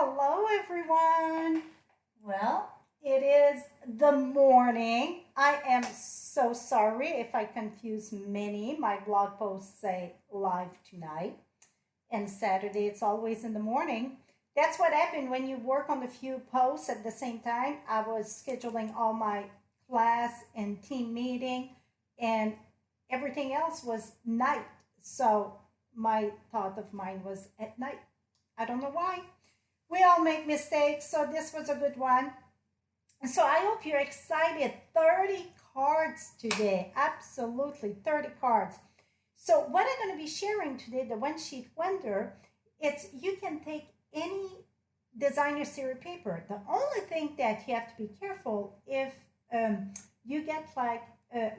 Hello, everyone. Well, it is the morning. I am so sorry if I confuse many. My blog posts say live tonight, and Saturday it's always in the morning. That's what happened when you work on a few posts at the same time. I was scheduling all my class and team meeting, and everything else was night. So my thought of mine was at night. I don't know why. We all make mistakes, so this was a good one. So I hope you're excited. 30 cards today. Absolutely, 30 cards. So what I'm going to be sharing today, the one sheet wonder, it's you can take any designer series paper. The only thing that you have to be careful if you get like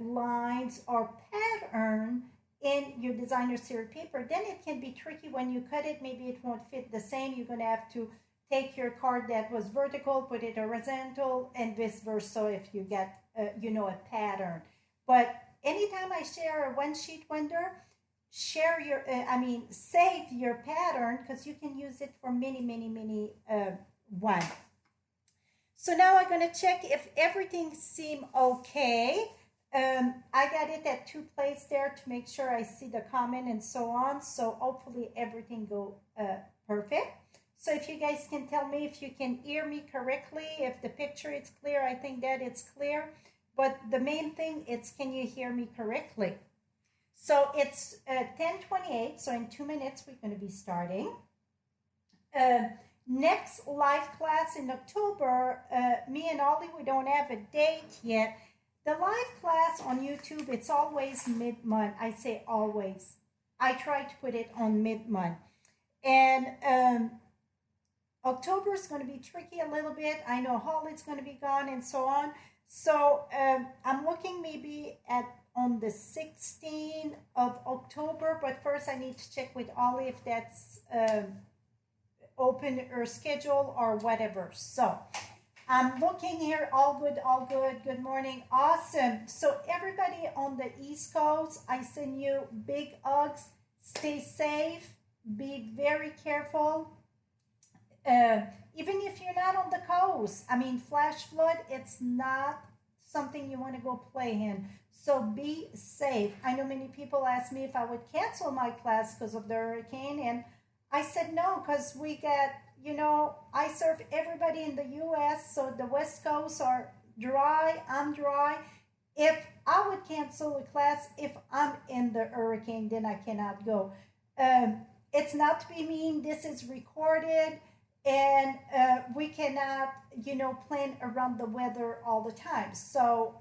lines or pattern in your designer series paper, then it can be tricky when you cut it. Maybe it won't fit the same. You're going to have to take your card that was vertical, put it horizontal, and vice versa if you get, a pattern. But anytime I share a one sheet wonder, share your, save your pattern because you can use it for many one. So now I'm going to check if everything seems okay. I got it at two places there to make sure I see the comment and so on. So hopefully everything go perfect. So if you guys can tell me if you can hear me correctly, if the picture is clear, I think that it's clear. But the main thing is, can you hear me correctly? So it's 10:28, so in 2 minutes we're going to be starting. Next live class in October, me and Ollie, we don't have a date yet. The live class on YouTube, it's always mid-month. I say always. I try to put it on mid-month. And October is going to be tricky a little bit. I know Holly's going to be gone and so on. So I'm looking maybe at on the 16th of October. But first I need to check with Ollie if that's open her schedule or whatever. So I'm looking here. All good, all good. Good morning. Awesome. So everybody on the East Coast, I send you big hugs. Stay safe. Be very careful. Even if you're not on the coast, flash flood, it's not something you want to go play in. So be safe. I know many people asked me if I would cancel my class because of the hurricane, and I said no, because we got, I serve everybody in the U.S., so the West Coast are dry, I'm dry. If I would cancel a class, if I'm in the hurricane, then I cannot go. It's not to be mean, this is recorded, and we cannot, plan around the weather all the time. So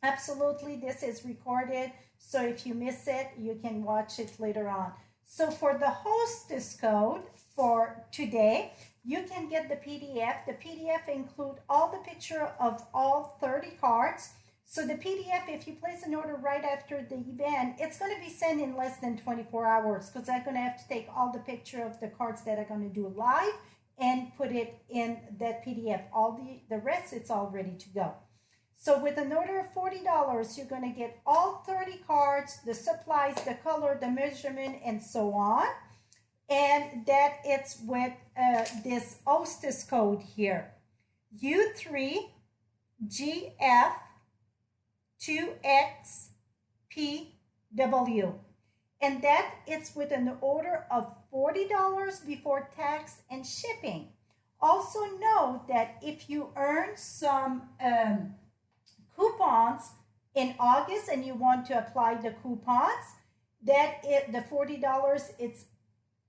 absolutely, this is recorded. So if you miss it, you can watch it later on. So for the hostess code for today, you can get the PDF. The PDF includes all the picture of all 30 cards. So the PDF, if you place an order right after the event, it's going to be sent in less than 24 hours because I'm going to have to take all the picture of the cards that I'm going to do live and put it in that PDF. All the rest, it's all ready to go. So with an order of $40, you're going to get all 30 cards, the supplies, the color, the measurement, and so on. And that it's with this hostess code here. U3GF2XPW. And that it's with an order of $40 before tax and shipping. Also note that if you earn some coupons in August and you want to apply the coupons, the $40, it's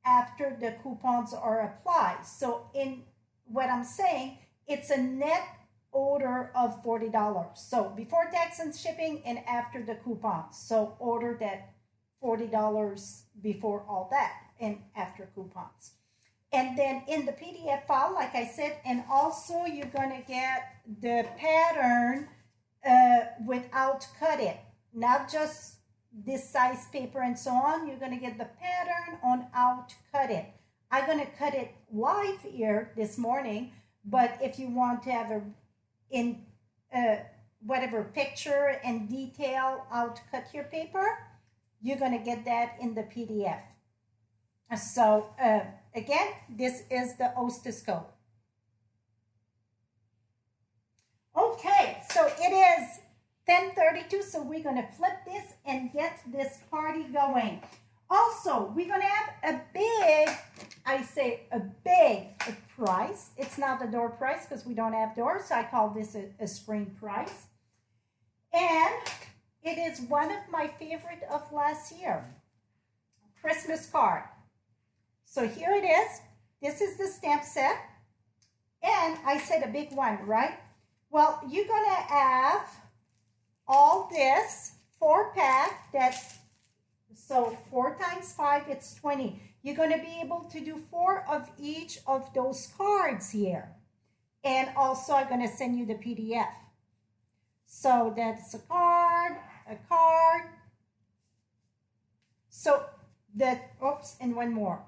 after the coupons are applied. So in what I'm saying, it's a net order of $40. So before tax and shipping and after the coupons. So order that $40 before all that and after coupons. And then in the PDF file, like I said, and also you're going to get the pattern without cut it, not just this size paper and so on. You're going to get the pattern on how to cut it. I'm going to cut it live here this morning, but if you want to have whatever picture and detail how to cut your paper, you're going to get that in the PDF. So again, this is the ostoscope. Okay, so it is 10:32, so we're going to flip this and get this party going. Also, we're going to have a big, I say a big prize. It's not a door prize because we don't have doors, so I call this a screen prize. And it is one of my favorite of last year, Christmas card. So here it is. This is the stamp set. And I said a big one, right? Well, you're going to have all this 4-pack. That's so 4 times 5, it's 20. You're going to be able to do 4 of each of those cards here. And also, I'm going to send you the PDF. So that's a card, a card. So that, oops, and one more.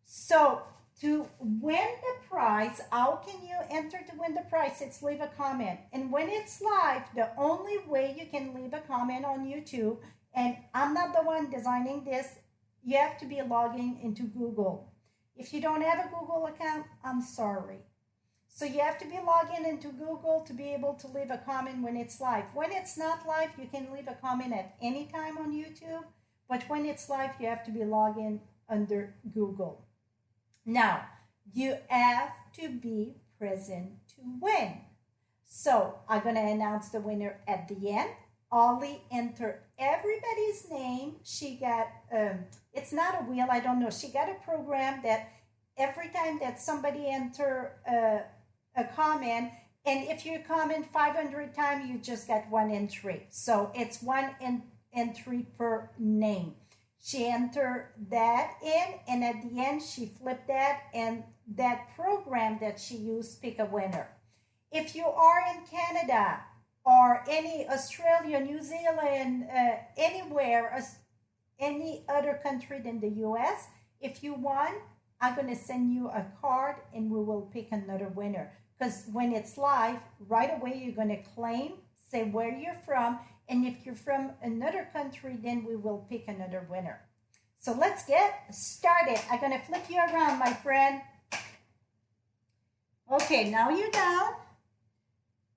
So to win the prize, how can you enter to win the prize? It's leave a comment. And when it's live, the only way you can leave a comment on YouTube, and I'm not the one designing this, you have to be logging into Google. If you don't have a Google account, I'm sorry. So you have to be logging into Google to be able to leave a comment when it's live. When it's not live, you can leave a comment at any time on YouTube. But when it's live, you have to be logged in under Google. Now, you have to be present to win. So I'm going to announce the winner at the end. Ollie entered everybody's name. She got, it's not a wheel, I don't know. She got a program that every time that somebody enter a comment, and if you comment 500 times, you just get 1 entry. So it's 1 entry per name. She entered that in, and at the end, she flipped that, and that program that she used pick a winner. If you are in Canada or any Australia, New Zealand, anywhere, any other country than the US, if you won, I'm going to send you a card and we will pick another winner. Because when it's live, right away you're going to claim, say where you're from, and if you're from another country, then we will pick another winner. So let's get started. I'm going to flip you around, my friend. Okay, now you're down.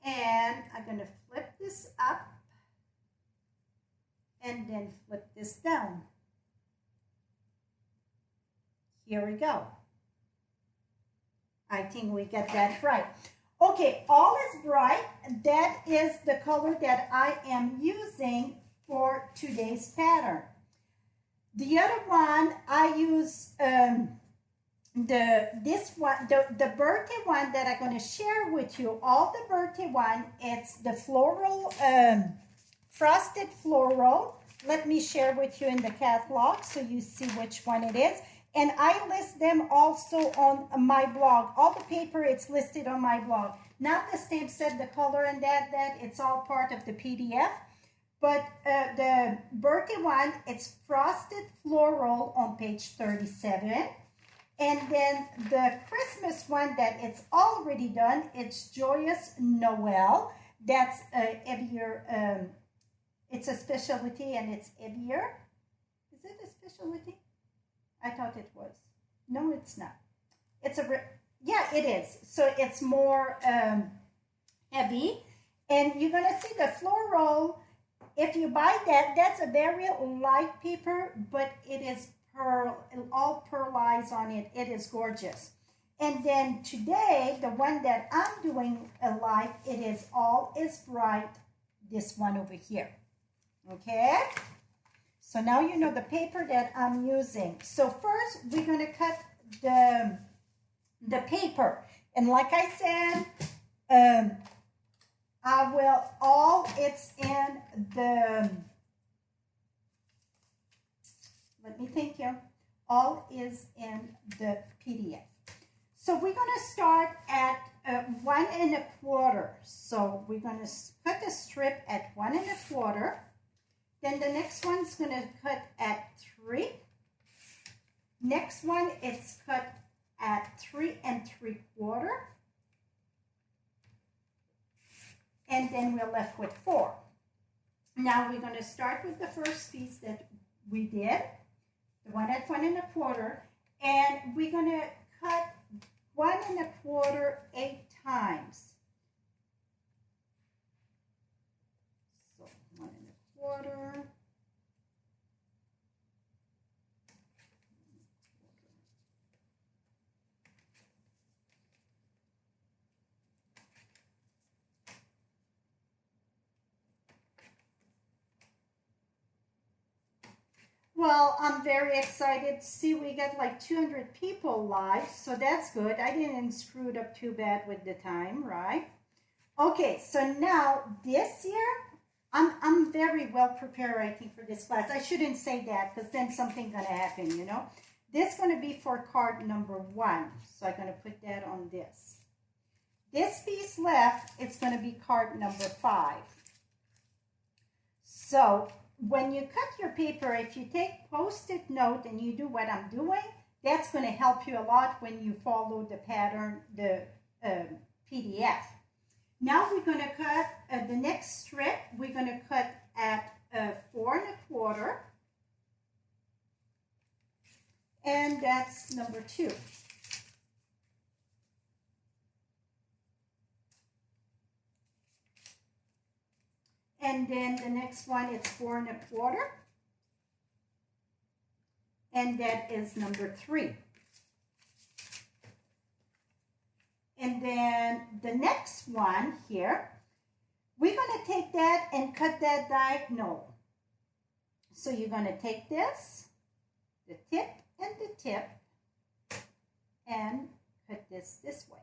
And I'm going to flip this up and then flip this down. Here we go. I think we got that right. Okay, all is bright. That is the color that I am using for today's pattern. The other one, I use the birthday one that I'm going to share with you. All the birthday one, it's the floral, frosted floral. Let me share with you in the catalog so you see which one it is. And I list them also on my blog. All the paper, it's listed on my blog. Not the stamp set, the color and that it's all part of the PDF. But the birthday one, it's frosted floral on page 37. And then the Christmas one that it's already done, it's Joyous Noel. That's a heavier, it's a specialty and it's heavier. Is it a specialty? I thought it was. No, it's not. It's a, yeah, it is. So it's more heavy. And you're going to see the floral. If you buy that, that's a very light paper, but it is pearl, all pearlized on it. It is gorgeous. And then today, the one that I'm doing live, it is All is Bright, this one over here. Okay? So now you know the paper that I'm using. So first, we're going to cut the paper. And like I said, I will, all it's in the, let me think here, all is in the PDF. So we're going to start at 1 1/4. So we're going to cut the strip at 1 1/4. Then the next one's going to cut at 3. Next one, it's cut at 3 3/4. And then we're left with 4. Now we're going to start with the first piece that we did, the one at 1 1/4. And we're going to cut 1 1/4 8 times. So 1 1/4. Well, I'm very excited to see we got like 200 people live, so that's good. I didn't screw it up too bad with the time, right? Okay, so now this year, I'm very well prepared, I think, for this class. I shouldn't say that because then something's going to happen, you know. This is going to be for card number 1, so I'm going to put that on this. This piece left, it's going to be card number 5. So when you cut your paper, if you take Post-it note and you do what I'm doing, that's going to help you a lot when you follow the pattern, the PDF. Now we're going to cut the next strip. We're going to cut at 4 1/4, and that's number 2. And then the next one is 4 1/4. And that is number 3. And then the next one here, we're going to take that and cut that diagonal. So you're going to take this, the tip and the tip, and cut this way.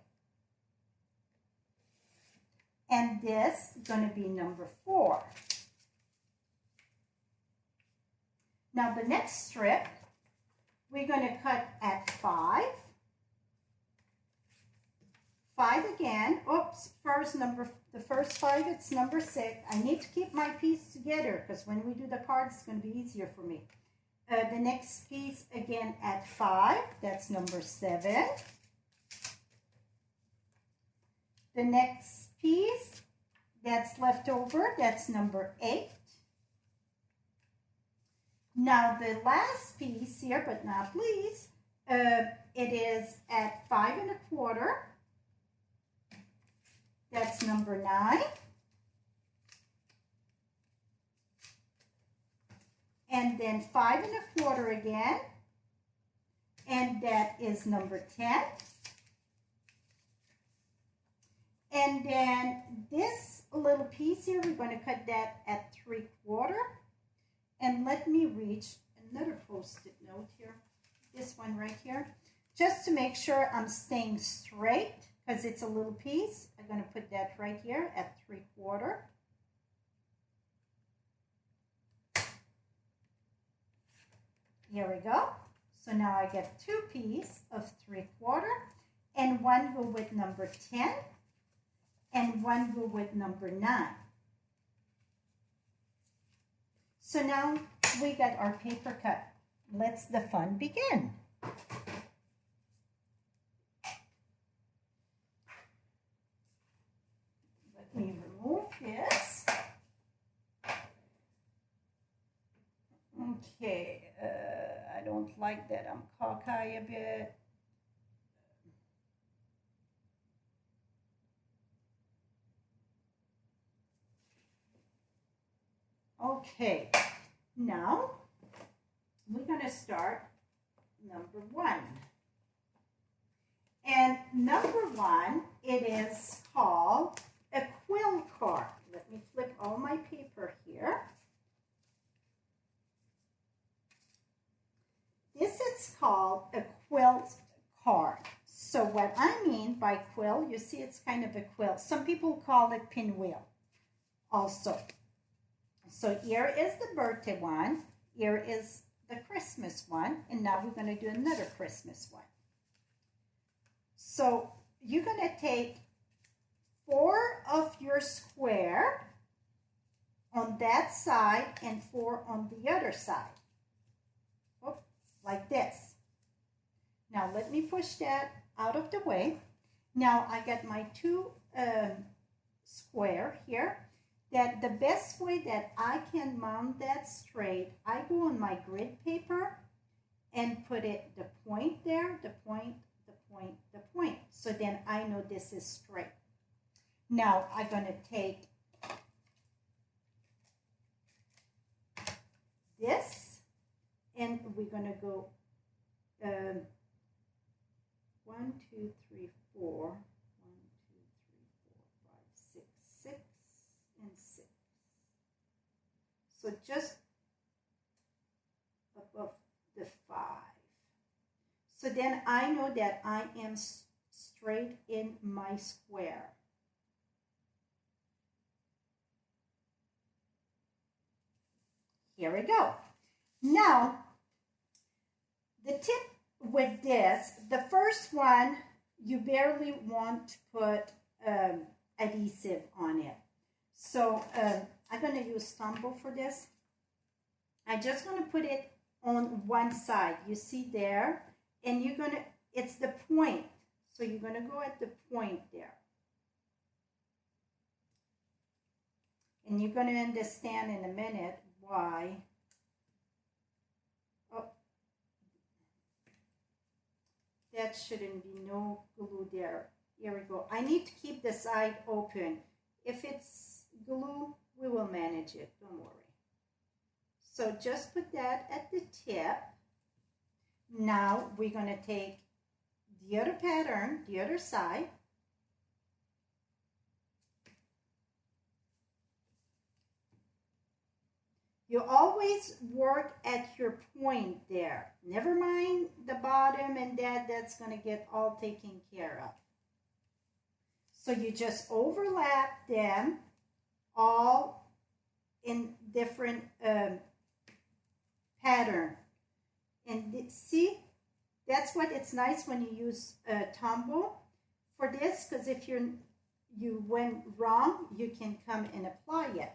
And this is going to be number 4. Now the next strip, we're going to cut at 5. 5 again. Oops, the first 5, it's number 6. I need to keep my piece together because when we do the cards, it's going to be easier for me. The next piece again at 5, that's number 7. The next piece that's left over, that's number 8. Now the last piece here, but not least, it is at 5 1/4. That's number 9. And then 5 1/4 again, and that is number 10. And then this little piece here, we're going to cut that at 3/4. And let me reach another Post-it note here, this one right here, just to make sure I'm staying straight because it's a little piece. I'm going to put that right here at 3/4. Here we go. So now I get 2 pieces of 3/4, and one go with number 10, and one go with number 9. So now we got our paper cut. Let's the fun begin. Let me remove this. Okay, I don't like that. I'm cockeyed a bit. Okay, now we're going to start number 1. And number 1, it is called a quilt card. Let me flip all my paper here. This is called a quilt card. So what I mean by quilt, you see it's kind of a quilt. Some people call it pinwheel also. So here is the birthday one, here is the Christmas one, and now we're going to do another Christmas one. So you're going to take 4 of your square on that side and 4 on the other side. Oh, like this. Now let me push that out of the way. Now I got my 2 square here. That the best way that I can mount that straight, I go on my grid paper and put it the point there. there, the point, the point, the point. So then I know this is straight. Now I'm going to take this and we're going to go 1, 2, 3, 4. 1, 2, 3, 4, 5, 6, 6 and 6. So just above the 5. So then I know that I am straight in my square. Here we go. Now, the tip with this, the first one, you barely want to put adhesive on it. So I'm going to use Tombow for this. I'm just going to put it on one side. You see there? And you're going to, it's the point. So you're going to go at the point there. And you're going to understand in a minute why. Oh, that shouldn't be no glue there. Here we go. I need to keep the side open. If it's glue, we will manage it. Don't worry. So just put that at the tip. Now we're going to take the other pattern, the other side. You always work at your point there. Never mind the bottom and that's going to get all taken care of. So you just overlap them all in different pattern. And see, that's what it's nice when you use Tombow for this, because if you went wrong, you can come and apply it.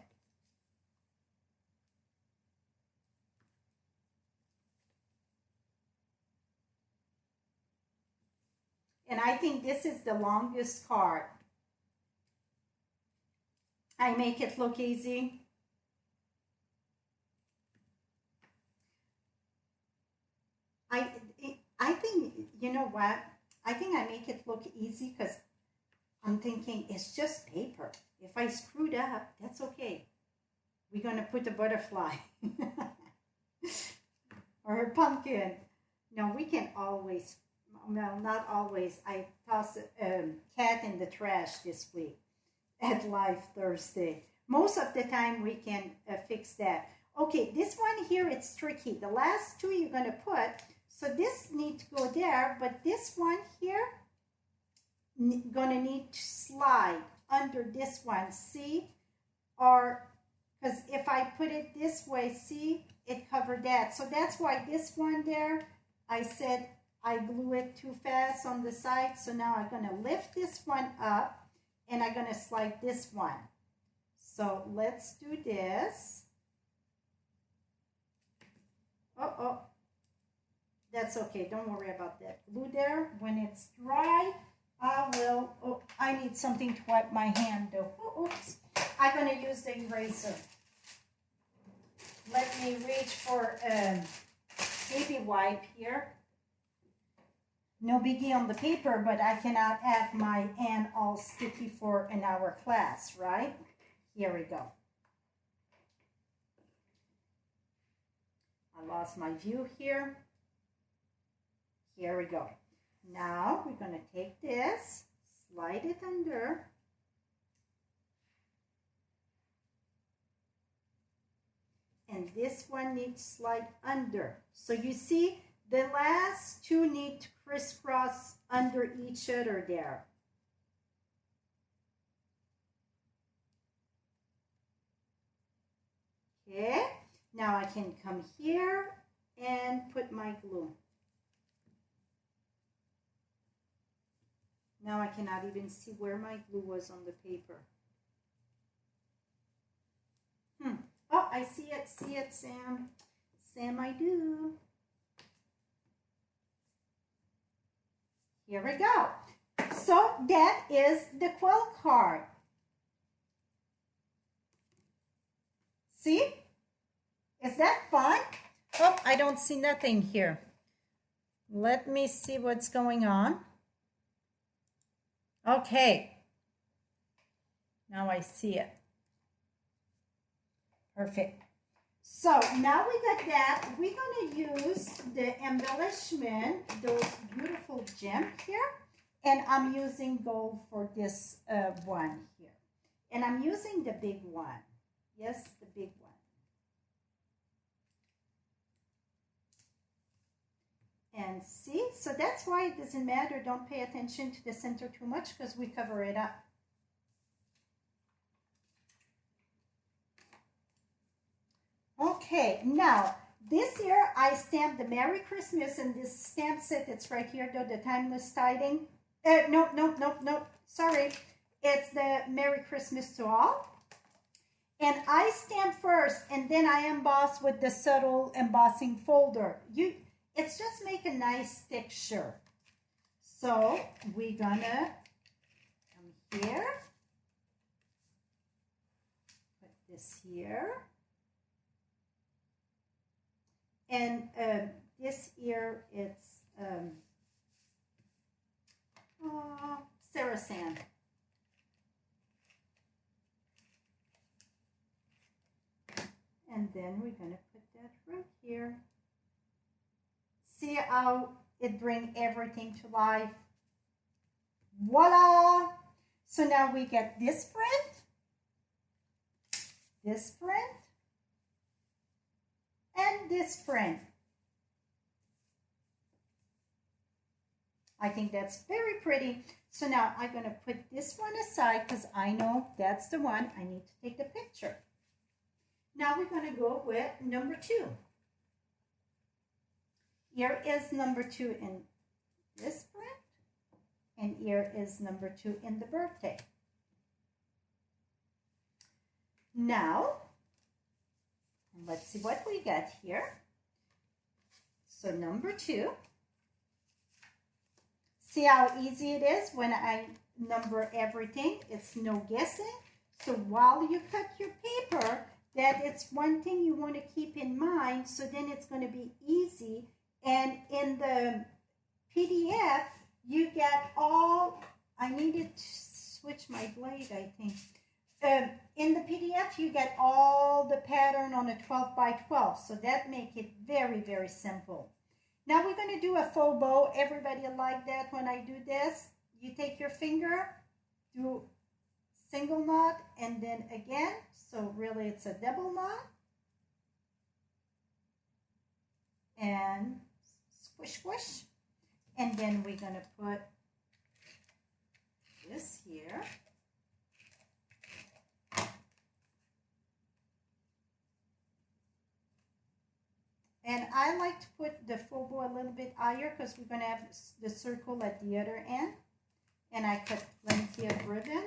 And I think this is the longest card. I make it look easy. I think, you know what? I think I make it look easy because I'm thinking it's just paper. If I screwed up, that's okay. We're going to put a butterfly or a pumpkin. No, we can always, well, not always. I tossed a cat in the trash this week at Live Thursday. Most of the time we can fix that. Okay, this one here, it's tricky. The last two you're going to put, so this needs to go there, but this one here, going to need to slide under this one, see? Or, because if I put it this way, see, it covered that. So that's why this one there, I said I glue it too fast on the side. So now I'm going to lift this one up and I'm going to slide this one. So let's do this. Oh, that's okay. Don't worry about that glue there. When it's dry, I will, oh, I need something to wipe my hand though. Oh, oops. I'm going to use the eraser. Let me reach for a baby wipe here. No biggie on the paper, but I cannot have my hand all sticky for an hour class, right? Here we go. I lost my view here. Here we go. Now we're going to take this, slide it under. And this one needs to slide under. So you see, the last two need to crisscross under each other there. Okay, now I can come here and put my glue. Now I cannot even see where my glue was on the paper. Oh, I see it, Sam. Sam, I do. Here we go. So that is the quilt card. See? Is that fun? Oh, I don't see nothing here. Let me see what's going on. Okay. Now I see it. Perfect. So now we got that. We're going to use the embellishment, those beautiful gems here. And I'm using gold for this one here. And I'm using the big one. Yes, the big one. And see, so that's why it doesn't matter. Don't pay attention to the center too much because we cover it up. Okay, now this year I stamped the Merry Christmas and this stamp set that's right here, though, the Timeless Tiding. No, sorry. It's the Merry Christmas to All. And I stamp first and then I emboss with the subtle embossing folder. It's just make a nice texture. So we're gonna come here, put this here. And this here, it's Sarah Sand. And then we're going to put that right here. See how it brings everything to life. Voila! So now we get this print, and this print. I think that's very pretty. So now I'm going to put this one aside because I know that's the one I need to take the picture. Now we're going to go with number 2. Here is number 2 in this print, and here is number 2 in the birthday. Now, let's see what we got here. So number 2. See how easy it is when I number everything? It's no guessing. So while you cut your paper, that it's one thing you want to keep in mind, so then it's going to be easy. And in the PDF, you get all, I needed to switch my blade, I think. In the PDF, you get all the pattern on a 12 by 12, so that makes it very, very simple. Now we're going to do a faux bow. Everybody like that when I do this. You take your finger, do single knot, and then again. So really it's a double knot. And squish, squish. And then we're going to put this here. And I like to put the faux bow a little bit higher because we're going to have the circle at the other end. And I cut plenty of ribbon.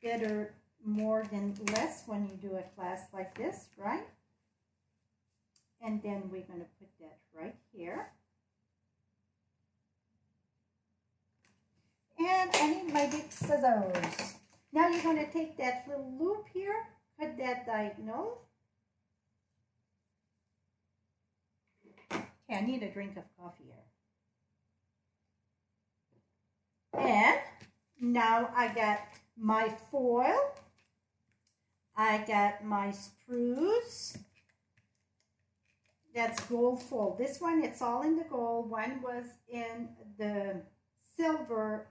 Better more than less when you do a class like this, right? And then we're going to put that right here. And I need my big scissors. Now you're going to take that little loop here, cut that diagonal. Okay, I need a drink of coffee here. And now I got my foil. I got my spruce. That's gold foil. This one, it's all in the gold. One was in the silver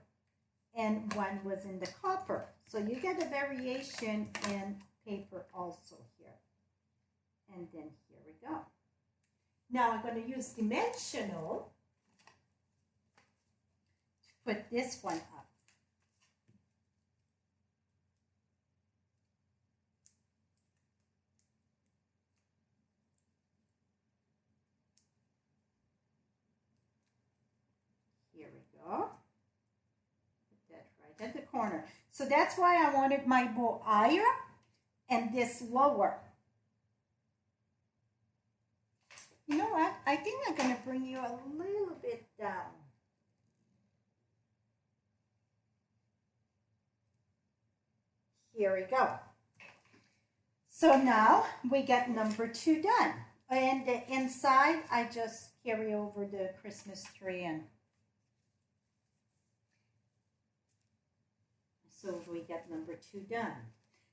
and one was in the copper. So you get a variation in paper also here. And then here we go. Now I'm going to use dimensional to put this one up. Here we go. Put that right at the corner. So that's why I wanted my bow higher and this lower. You know what? I think I'm going to bring you a little bit down. Here we go. So now we get number 2 done. And the inside, I just carry over the Christmas tree. And so we got number 2 done.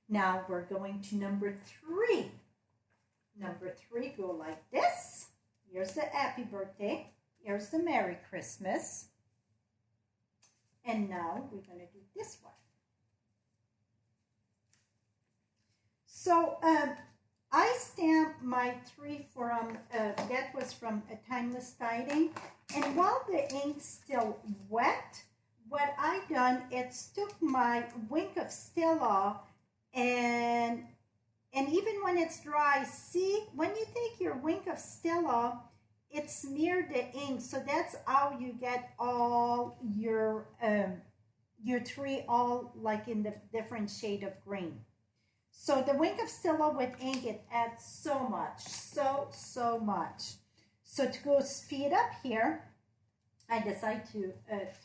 Now we're going to number 3. Number 3 go like this. Here's the happy birthday. Here's the Merry Christmas. And now we're going to do this one. So I stamped my 3 from, that was from a Timeless Tiding. And while the ink's still wet, what I done, it's took my Wink of Stella and even when it's dry, see, when you take your Wink of Stella, it smeared the ink. So that's how you get all your 3 all like in the different shade of green. So the Wink of Stella with ink, it adds so much, so much. So to go speed up here, I decide to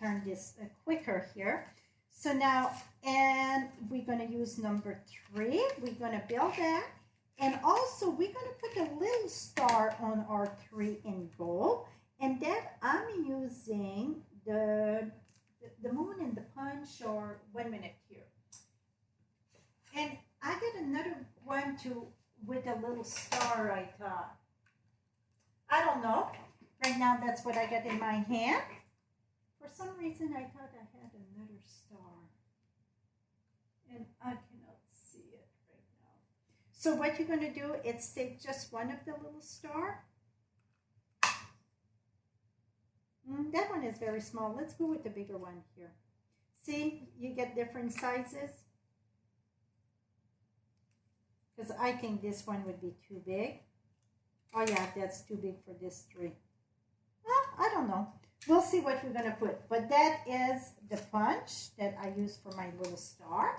turn this quicker here. So now, and we're going to use number 3. We're going to build that. And also, we're going to put a little star on our 3 in gold. And that I'm using the moon and the punch, or 1 minute here. And I got another one too with a little star, I thought. I don't know. Right now, that's what I got in my hand. For some reason, I thought I had another star. And I cannot see it right now. So what you're going to do is take just one of the little star. That one is very small. Let's go with the bigger one here. See, you get different sizes. Because I think this one would be too big. Oh yeah, that's too big for this 3. Well, I don't know. We'll see what we're going to put. But that is the punch that I use for my little star.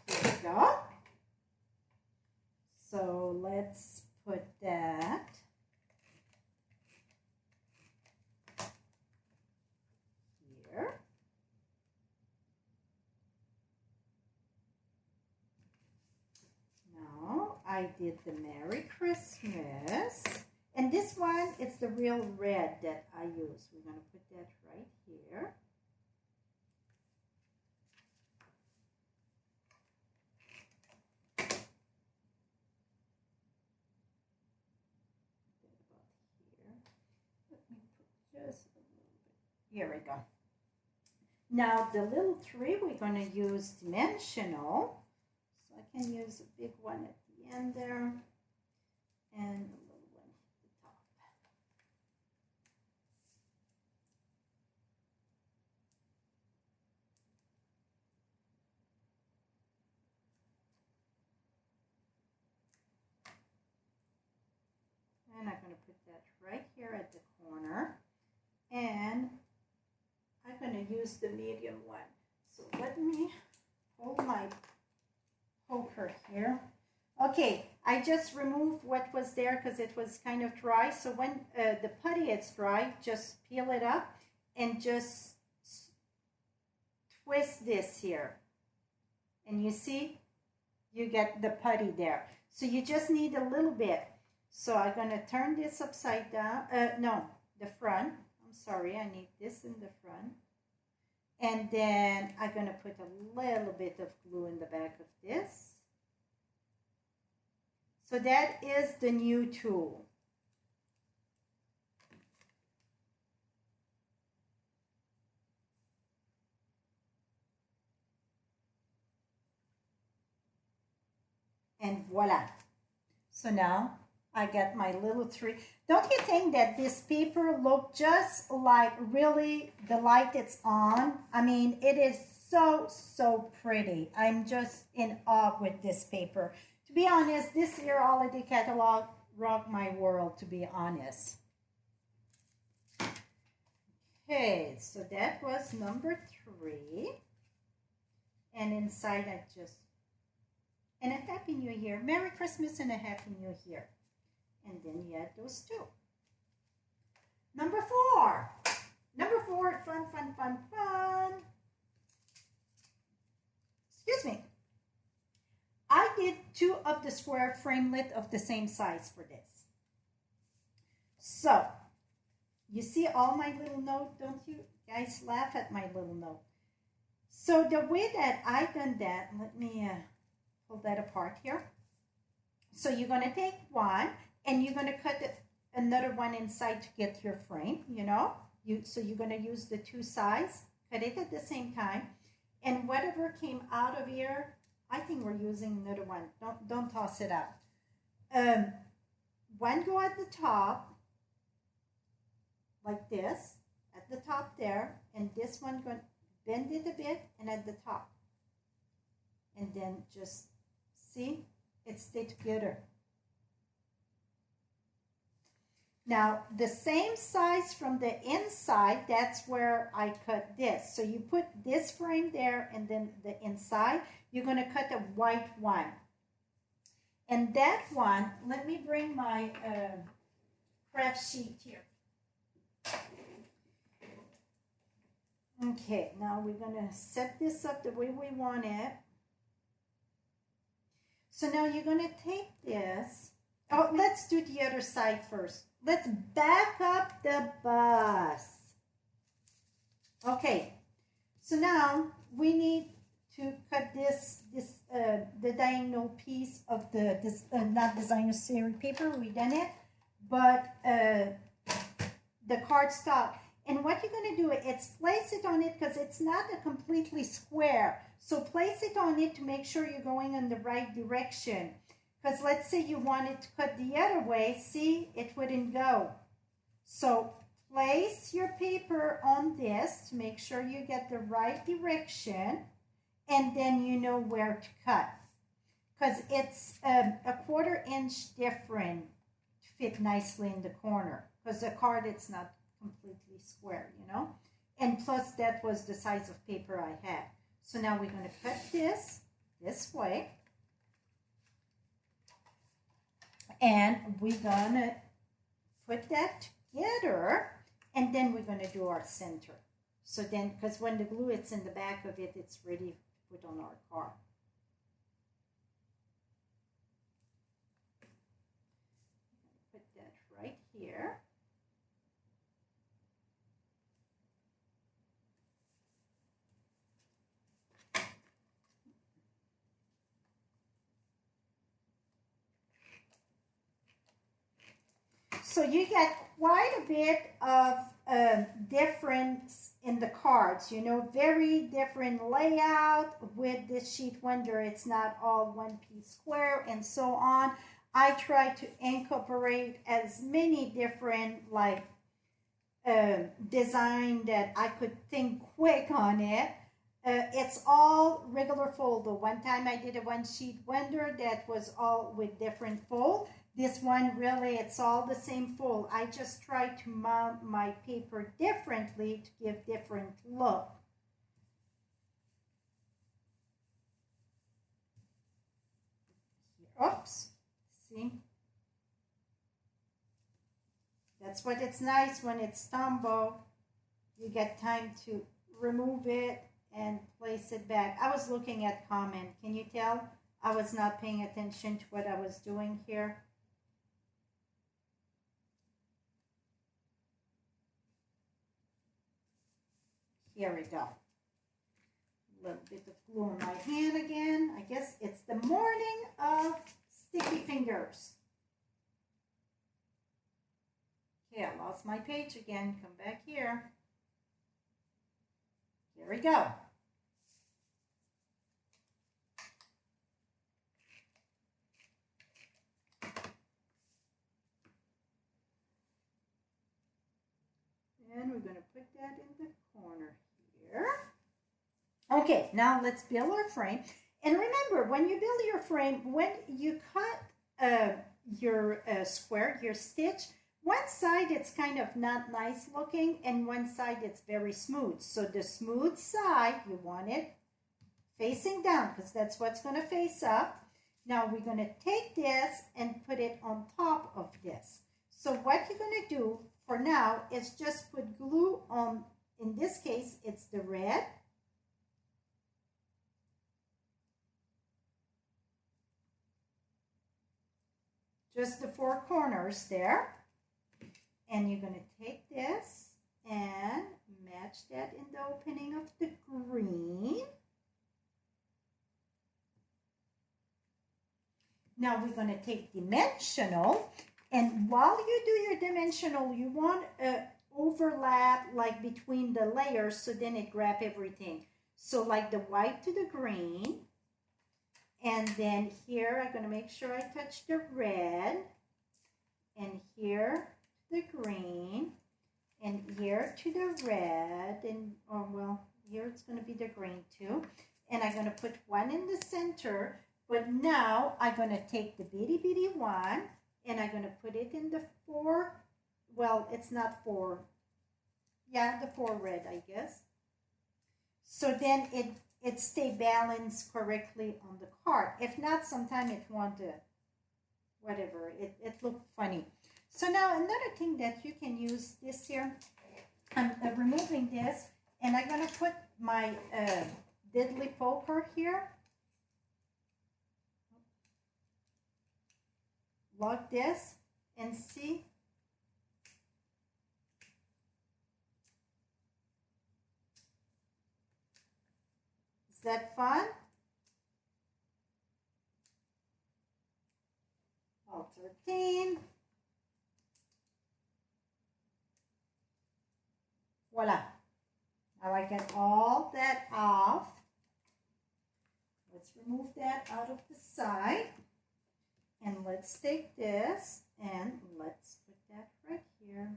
Here we go. So let's put that here. Now I did the Merry Christmas. And this one, it's the real red that I use. We're going to put that right here. Let me put just a little bit. Here we go. Now the little 3, we're going to use dimensional. So I can use a big one at the end there. And and I'm going to put that right here at the corner. And I'm going to use the medium one. So let me hold my poker here. Okay, I just removed what was there because it was kind of dry. So when the putty is dry, just peel it up and just twist this here. And you see, you get the putty there. So you just need a little bit. So I'm going to turn this upside down. No, the front. I'm sorry, I need this in the front. And then I'm going to put a little bit of glue in the back of this. So that is the new tool. And voila. So now I got my little 3. Don't you think that this paper look just like really the light it's on? I mean, it is so pretty. I'm just in awe with this paper. To be honest, this year holiday catalog rocked my world, to be honest. Okay, so that was number 3. And inside I just, and a Happy New Year. Merry Christmas and a Happy New Year. And then you add those 2. Number 4. Number 4, fun. Excuse me. I did 2 of the square framelit of the same size for this. So, you see all my little note, don't you guys laugh at my little note? So the way that I done that, let me pull that apart here. So you're going to take one and you're going to cut another one inside to get your frame, you know. So you're going to use the two sides, cut it at the same time. And whatever came out of here, I think we're using another one. Don't toss it out. One go at the top, like this, at the top there, and this one going to bend it a bit and at the top. And then just see, it stayed together. Now, the same size from the inside, that's where I cut this. So you put this frame there and then the inside, you're going to cut a white one. And that one, let me bring my craft sheet here. Okay, now we're going to set this up the way we want it. So now you're going to take this. Oh, let's do the other side first. Let's back up the bus. Okay, so now we need to cut the diagonal piece of not designer series paper. We done it, but the cardstock. And what you're going to do is place it on it because it's not a completely square. So place it on it to make sure you're going in the right direction. Because let's say you wanted to cut the other way, see, it wouldn't go. So place your paper on this to make sure you get the right direction, and then you know where to cut. Because it's a 1/4 inch different to fit nicely in the corner. Because the card, it's not completely square, you know. And plus that was the size of paper I had. So now we're going to cut this way. And we're going to put that together, and then we're going to do our center. So then, because when the glue is in the back of it, it's ready to put on our card. Put that right here. So you get quite a bit of difference in the cards, you know, very different layout with this sheet wonder. It's not all one piece square and so on. I try to incorporate as many different like design that I could think quick on it. It's all regular fold. One time I did a one sheet wonder that was all with different fold. This one, really, it's all the same fold. I just try to mount my paper differently to give different look. Oops, see? That's what it's nice when it's tumble. You get time to remove it and place it back. I was looking at comment. Can you tell? I was not paying attention to what I was doing here. Here we go. A little bit of glue on my hand again. I guess it's the morning of sticky fingers. Okay, I lost my page again. Come back here. Here we go. And we're going to put that in the corner here. Okay, now let's build our frame. And remember, when you build your frame, when you cut your square, your stitch, one side it's kind of not nice looking and one side it's very smooth. So the smooth side, you want it facing down because that's what's going to face up. Now we're going to take this and put it on top of this. So what you're going to do for now is just put glue on, in this case, it's the red. Just the four corners there. And you're going to take this and match that in the opening of the green. Now we're going to take dimensional, and while you do your dimensional, you want a overlap like between the layers so then it grab everything. So like the white to the green, and then here I'm going to make sure I touch the red, and here the green, and here to the red, and oh well, here it's going to be the green too, and I'm going to put one in the center. But now I'm going to take the bitty one and I'm going to put it in the 4, well, it's not 4, yeah, the 4 red, I guess. So then it stay balanced correctly on the card. If not, sometimes it want to, whatever, it look funny. So now another thing that you can use this here, I'm removing this, and I'm going to put my diddly poker here. Lock this and see. Is that fun? All 13. Voila. Now I get all that off. Let's remove that out of the side. And let's take this and let's put that right here.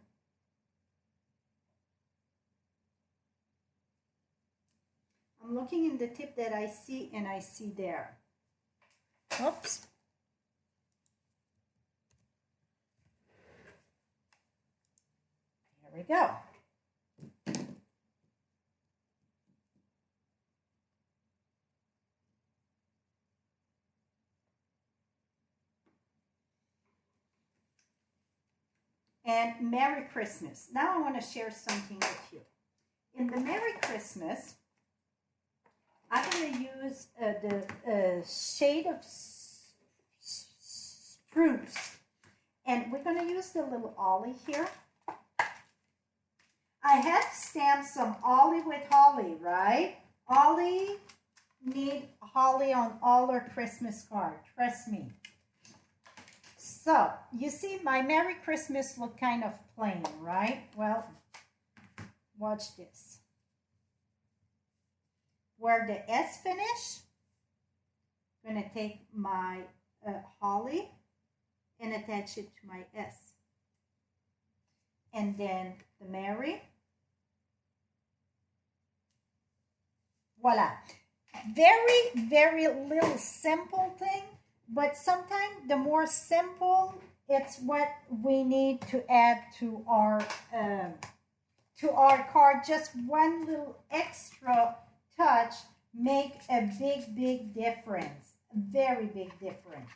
I'm looking in the tip that I see, and I see there. Oops. There we go. And Merry Christmas. Now I want to share something with you. In the Merry Christmas, I'm going to use the shade of spruce. And we're going to use the little ollie here. I have stamped some ollie with holly, right? Ollie need holly on all our Christmas card. Trust me. So, you see, my Merry Christmas look kind of plain, right? Well, watch this. Where the S finish, I'm going to take my holly and attach it to my S. And then the Merry. Voila. Very, very little simple thing. But sometimes the more simple, it's what we need to add to our card. Just one little extra touch make a big, big difference. A very big difference.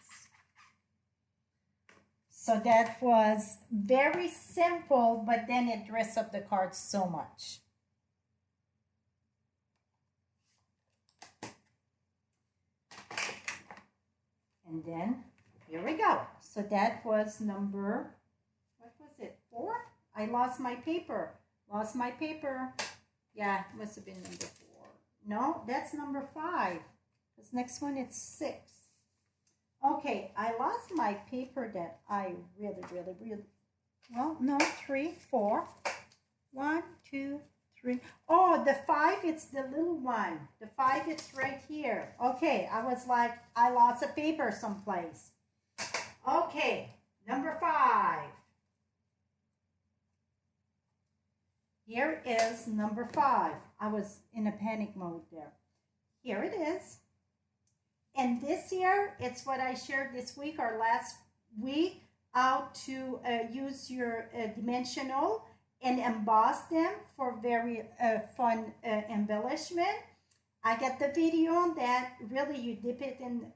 So that was very simple, but then it dressed up the card so much. And then, here we go. So that was number, what was it, 4? I lost my paper. Lost my paper. Yeah, must have been number 4. No, that's number 5. This next one, it's 6. Okay, I lost my paper that I really, well, no, 3, 4. 1, 2, 3. Oh, the 5, it's the little one. The 5, it's right here. Okay, I was like, I lost a paper someplace. Okay, number 5. Here is number 5. I was in a panic mode there. Here it is. And this year, it's what I shared this week or last week, how to use your dimensional and emboss them for very fun embellishment. I got the video on that. Really, you dip it in,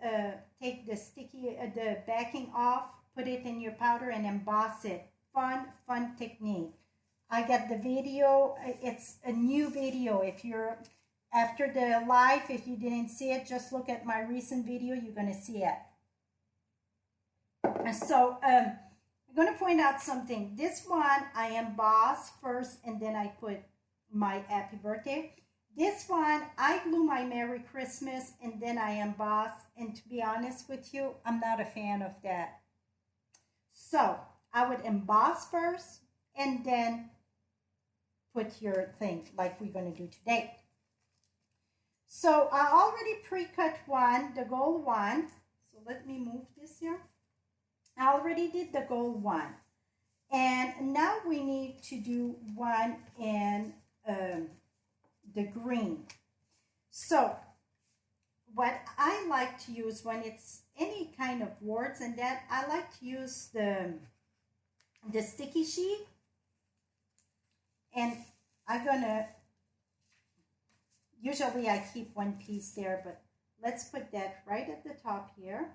take the sticky, the backing off, put it in your powder and emboss it. Fun technique. I got the video. It's a new video. If you're after the live, if you didn't see it, just look at my recent video. You're going to see it. So I'm going to point out something. This one I emboss first and then I put my happy birthday. This one I glue my Merry Christmas and then I emboss, and to be honest with you, I'm not a fan of that. So I would emboss first and then put your thing like we're going to do today. So I already pre-cut one, the gold one. So let me move this here. I already did the gold one. And now we need to do one in the green. So what I like to use when it's any kind of words and that, I like to use the sticky sheet. And I'm gonna, usually I keep one piece there, but let's put that right at the top here.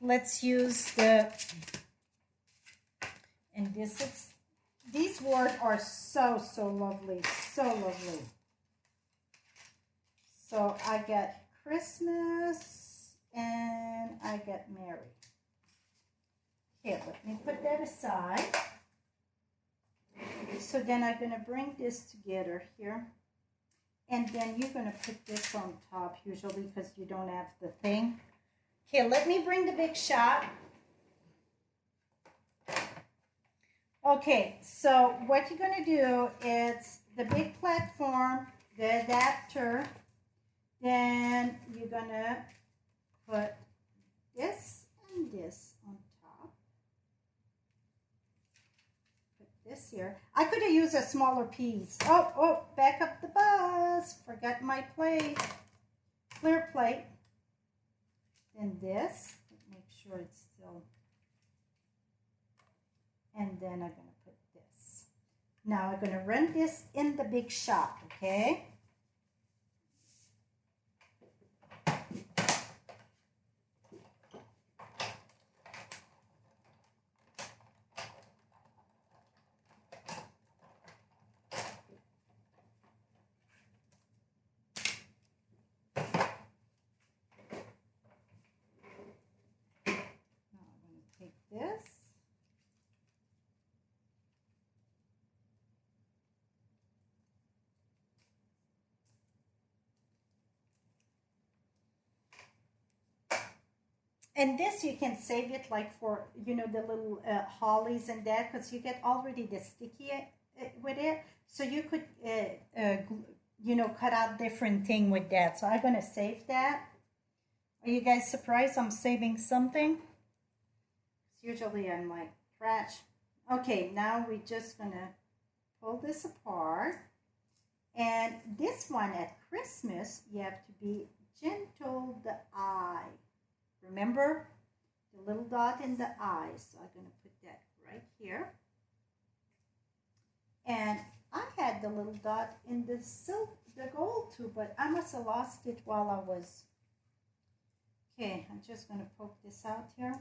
Let's use the, and this is, these words are so lovely, so lovely. So I got Christmas and I got Mary. Here, let me put that aside. So then I'm going to bring this together here. And then you're going to put this on top usually because you don't have the thing. Okay, let me bring the big shot. Okay, so what you're going to do is the big platform, the adapter, then you're going to put this and this on top. Put this here. I could have used a smaller piece. Oh, back up the bus. Forgot my plate. Clear plate. Then this. Make sure it's still. And then I'm going to put this. Now I'm going to run this in the big shot, okay? This. And this you can save it like for, you know, the little hollies and that, because you get already the sticky with it. So you could, you know, cut out different thing with that. So I'm going to save that. Are you guys surprised I'm saving something? Usually I'm like, trash. Okay, now we're just going to pull this apart. And this one at Christmas, you have to be gentle the eye. Remember the little dot in the eye. So I'm going to put that right here. And I had the little dot in the gold too, but I must have lost it while I was. Okay, I'm just going to poke this out here.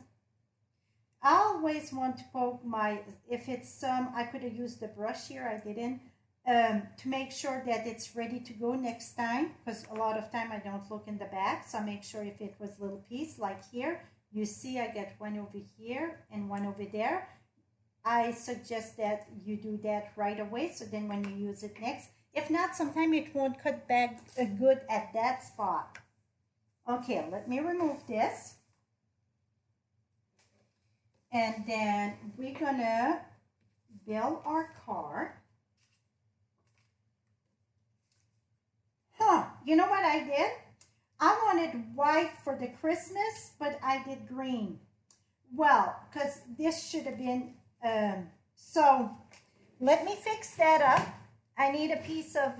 I always want to poke my, if it's some, I could have used the brush here, I didn't, to make sure that it's ready to go next time, because a lot of time I don't look in the back, so I make sure if it was a little piece, like here, you see I get one over here and one over there. I suggest that you do that right away, so then when you use it next, if not, sometimes it won't cut back good at that spot. Okay, let me remove this. And then we're gonna build our card. You know what I did? I wanted white for the Christmas, but I did green. Well, because this should have been, so let me fix that up. I need a piece of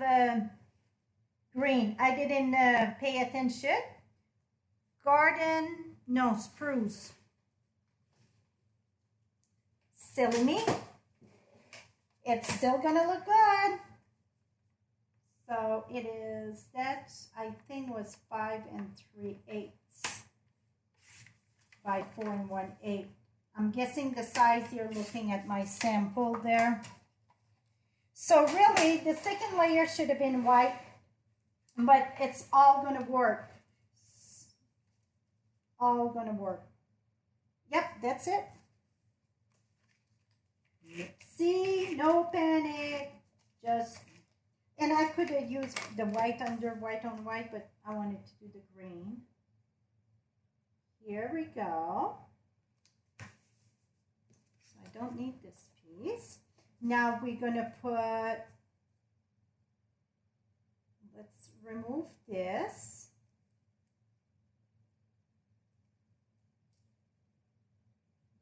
green. I didn't pay attention. Spruce. Silly me. It's still gonna look good. So it is, that I think was 5 3/8 by 4 1/8. I'm guessing the size you're looking at my sample there. So really the second layer should have been white, but it's all gonna work. All gonna work. Yep, that's it. See, no panic. Just, and I could have used the white under white on white, but I wanted to do the green. Here we go. So I don't need this piece. Now we're gonna put, let's remove this.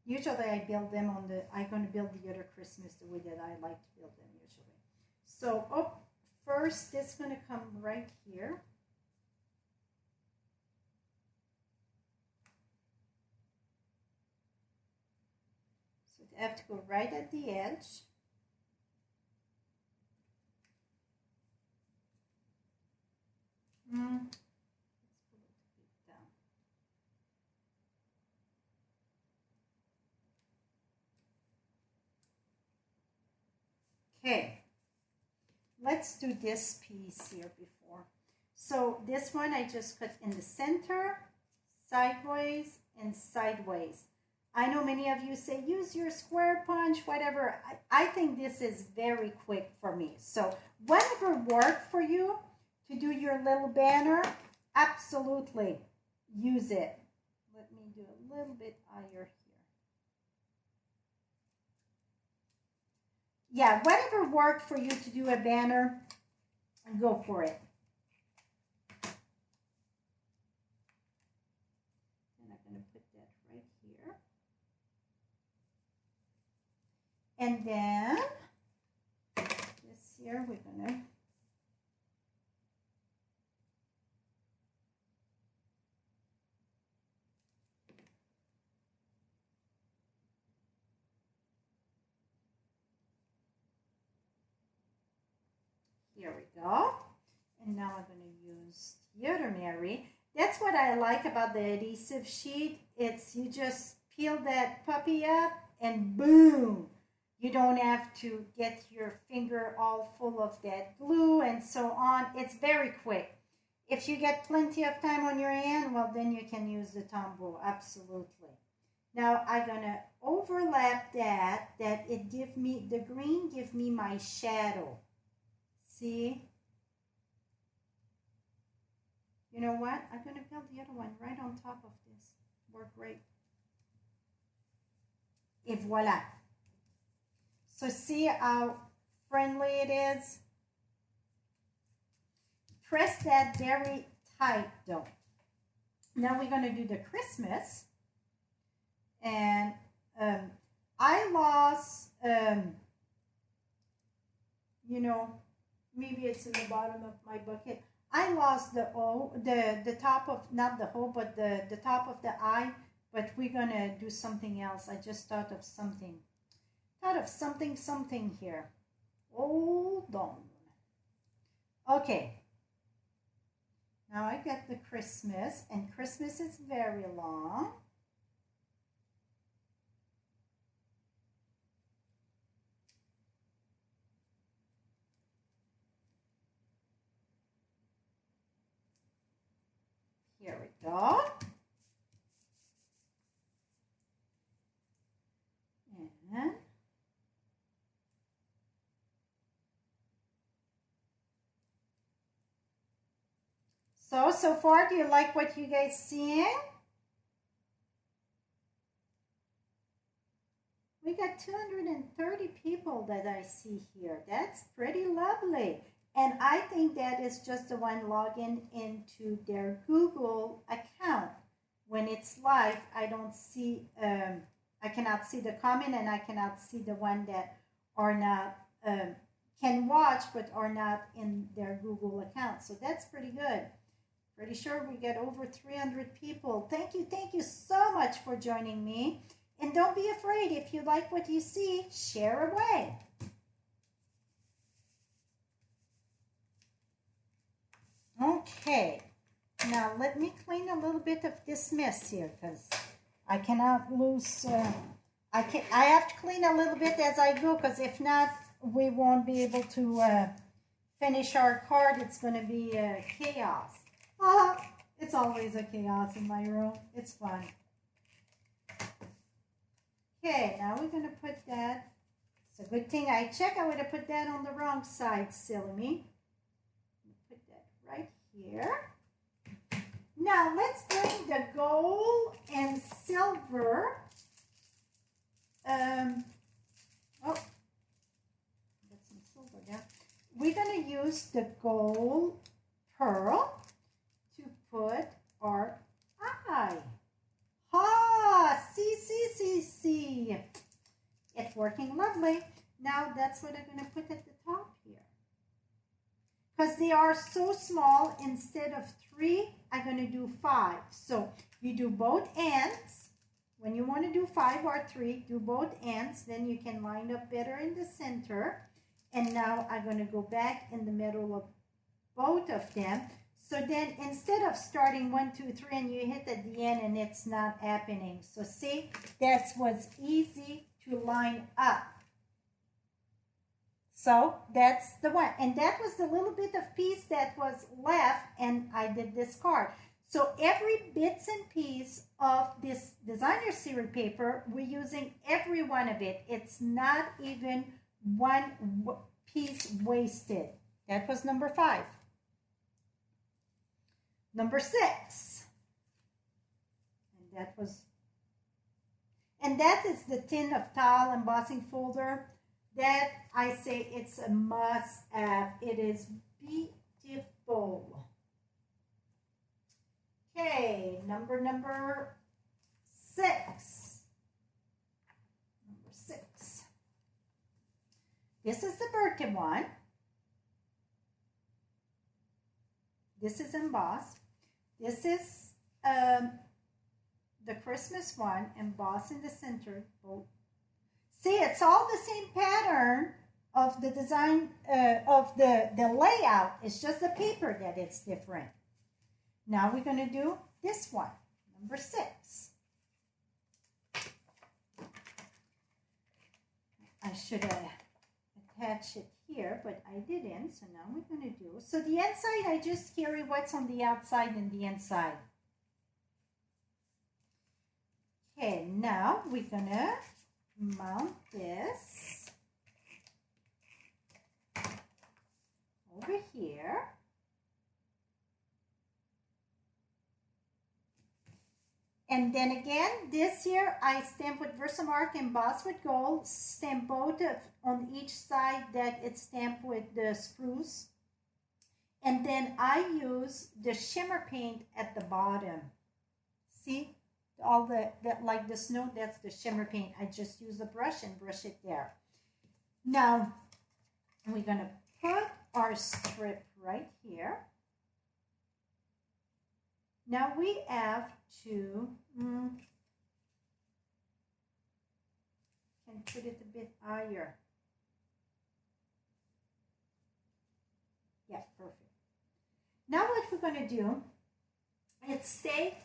Usually I build them on the, I'm going to build the other Christmas the way that I like to build them usually. So, first this is going to come right here. So I have to go right at the edge. Okay, let's do this piece here before. So this one I just cut in the center, sideways, and sideways. I know many of you say use your square punch, whatever. I think this is very quick for me. So whatever worked for you to do your little banner, absolutely use it. Let me do a little bit higher here. Yeah, whatever worked for you to do a banner, go for it. And I'm going to put that right here. And then this here, we're going to here we go. And now I'm going to use the other Mary. That's what I like about the adhesive sheet. It's you just peel that puppy up and boom. You don't have to get your finger all full of that glue and so on. It's very quick. If you get plenty of time on your hand, well, then you can use the Tombow, absolutely. Now I'm going to overlap that it give me, the green give me my shadow. See? You know what? I'm going to build the other one right on top of this. Work great. Et voila. So see how friendly it is? Press that very tight though. Now we're going to do the Christmas. And I lost, you know, maybe it's in the bottom of my bucket. I lost the top of, not the hole, but the top of the eye. But we're going to do something else. I just thought of something. Something here. Hold on. Okay. Now I got the Christmas, and Christmas is very long. Here we go. And so far, do you like what you guys seeing? We got 230 people that I see here. That's pretty lovely. And I think that is just the one logging into their Google account. When it's live, I don't see, I cannot see the comment, and I cannot see the one that are not, can watch but are not in their Google account. So that's pretty good. Pretty sure we get over 300 people. Thank you so much for joining me. And don't be afraid, if you like what you see, share away. Okay, now let me clean a little bit of this mess here, because I cannot lose, I have to clean a little bit as I go, because if not, we won't be able to finish our card. It's going to be chaos. It's always a chaos in my room. It's fun. Okay, now we're going to put that It's a good thing I checked. I would have put that on the wrong side, silly me. Put that right here. Now let's bring the gold and silver. Oh, got some silver there. We're going to use the gold pearl to put our eye. Ha! See. It's working lovely. Now that's what I'm going to put at the top here. Because they are so small, instead of 3, I'm going to do 5. So you do both ends. When you want to do 5 or 3, do both ends. Then you can line up better in the center. And now I'm going to go back in the middle of both of them. So then instead of starting 1, 2, 3 and you hit at the end and it's not happening. So see, that was easy to line up. So that's the one. And that was the little bit of piece that was left and I did this card. So every bits and piece of this designer series paper, we're using every one of it. It's not even one piece wasted. That was number 5. Number 6. And that is the tin of tile embossing folder. That I say it's a must have. It is beautiful. Okay, number 6. Number 6. This is the birthday one. This is embossed. This is the Christmas one, embossed in the center. Oh. See, it's all the same pattern of the design, of the layout. It's just the paper that it's different. Now we're going to do this one, number 6. I should have attached it here, but I didn't. So now we're going to do. So the inside, I just carry what's on the outside and the inside. Okay, now we're going to mount this over here. And then again, this here I stamp with Versamark, embossed with gold, stamp both on each side that it's stamped with the spruce. And then I use the shimmer paint at the bottom. See? All the like the snow, that's the shimmer paint. I just use a brush and brush it there. Now we're gonna put our strip right here. Now we have to can put it a bit higher. Yeah, perfect. Now what we're gonna do, it's take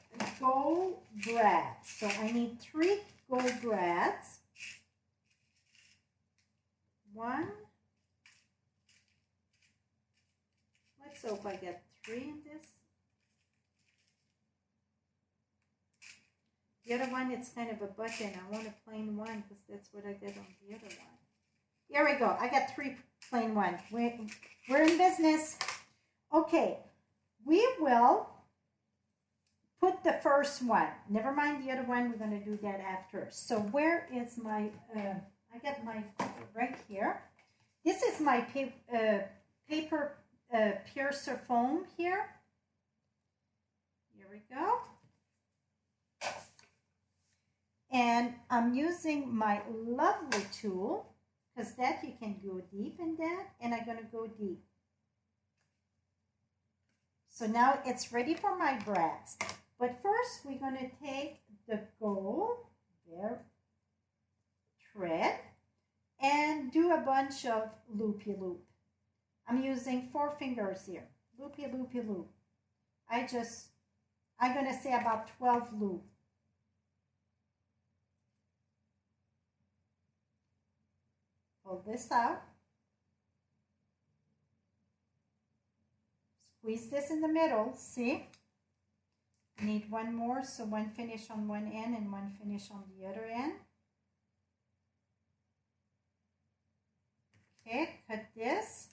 gold brads. So I need 3 gold brads. 1. Let's hope I get 3 in this. The other one, it's kind of a button. I want a plain one because that's what I did on the other one. Here we go. I got 3 plain ones. We're in business. Okay, we will put the first one. Never mind the other one. We're going to do that after. So where is my, I got my right here. This is my paper piercer foam here. Here we go. And I'm using my lovely tool because that you can go deep in that. And I'm going to go deep. So now it's ready for my brads. But first, we're going to take the gold there, thread, and do a bunch of loopy-loop. I'm using 4 fingers here. Loopy, loopy, loop. I'm going to say about 12 loop. Pull this out. Squeeze this in the middle, see? Need 1 more, so 1 finish on one end and 1 finish on the other end. Okay, cut this.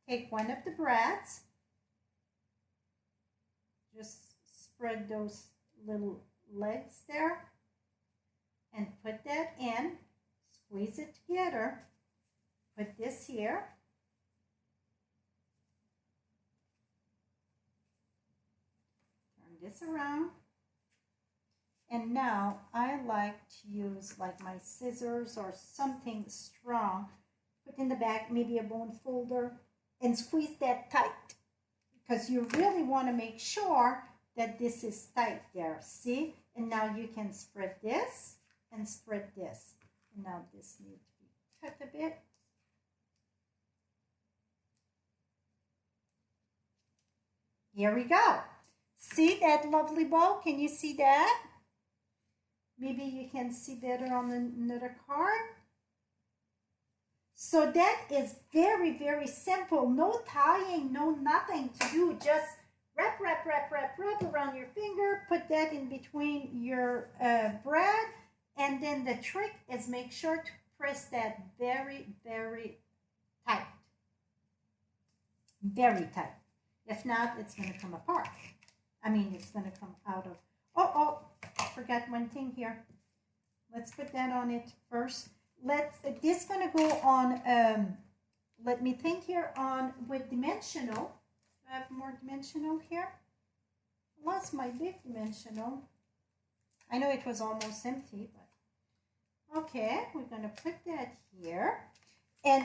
Take one of the brads. Just spread those little legs there and put that in. Squeeze it together. Put this here. Turn this around. And now I like to use like my scissors or something strong. Put in the back, maybe a bone folder, and squeeze that tight. Because you really want to make sure that this is tight there. See? And now you can spread this and spread this. And now this needs to be cut a bit. Here we go. See that lovely bow? Can you see that? Maybe you can see better on another card. So that is very, very simple. No tying, no nothing to do. Just wrap, wrap, wrap, wrap, wrap around your finger. Put that in between your brad. And then the trick is make sure to press that very, very tight. Very tight. If not, it's going to come apart. I mean, it's going to come out of... Oh, I forgot one thing here. Let's put that on it first. This going to go on, let me think here, on with dimensional. I have more dimensional here. I lost my big dimensional. I know it was almost empty, but okay, we're going to put that here. And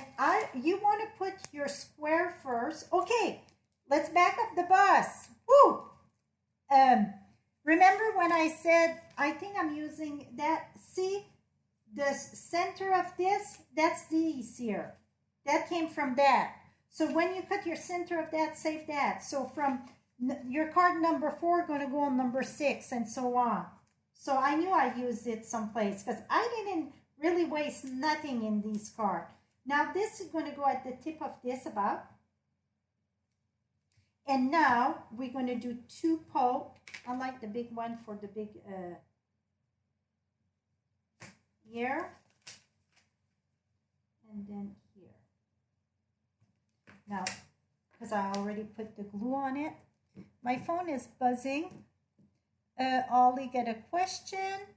you want to put your square first. Okay, let's back up the bus. Woo! Remember when I said, I think I'm using that, see, the center of this, that's these here. That came from that. So when you cut your center of that, save that. So from your card number 4, going to go on number 6 and so on. So I knew I used it someplace because I didn't really waste nothing in these cards. Now this is going to go at the tip of this about. And now we're going to do 2 poke. I like the big one for the big here. And then here. Now, because I already put the glue on it. My phone is buzzing. Ollie, get a question.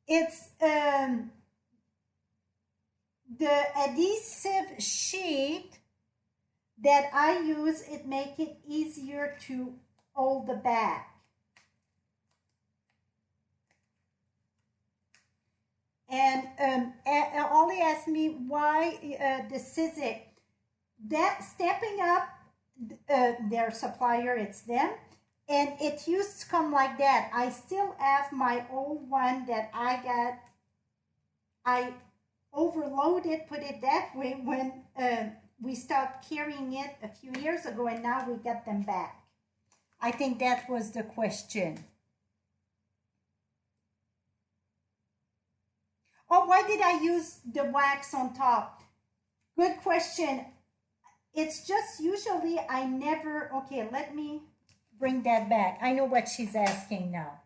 It's the adhesive sheet that I use, it make it easier to hold the back. And Ollie asked me why the Sizzix. That Stampin'Up, their supplier, it's them. And it used to come like that. I still have my old one that I got. I overloaded, put it that way, when we stopped carrying it a few years ago, and now we got them back. I think that was the question. Oh, why did I use the wax on top? Good question. It's just usually I never, okay, let me bring that back. I know what she's asking now.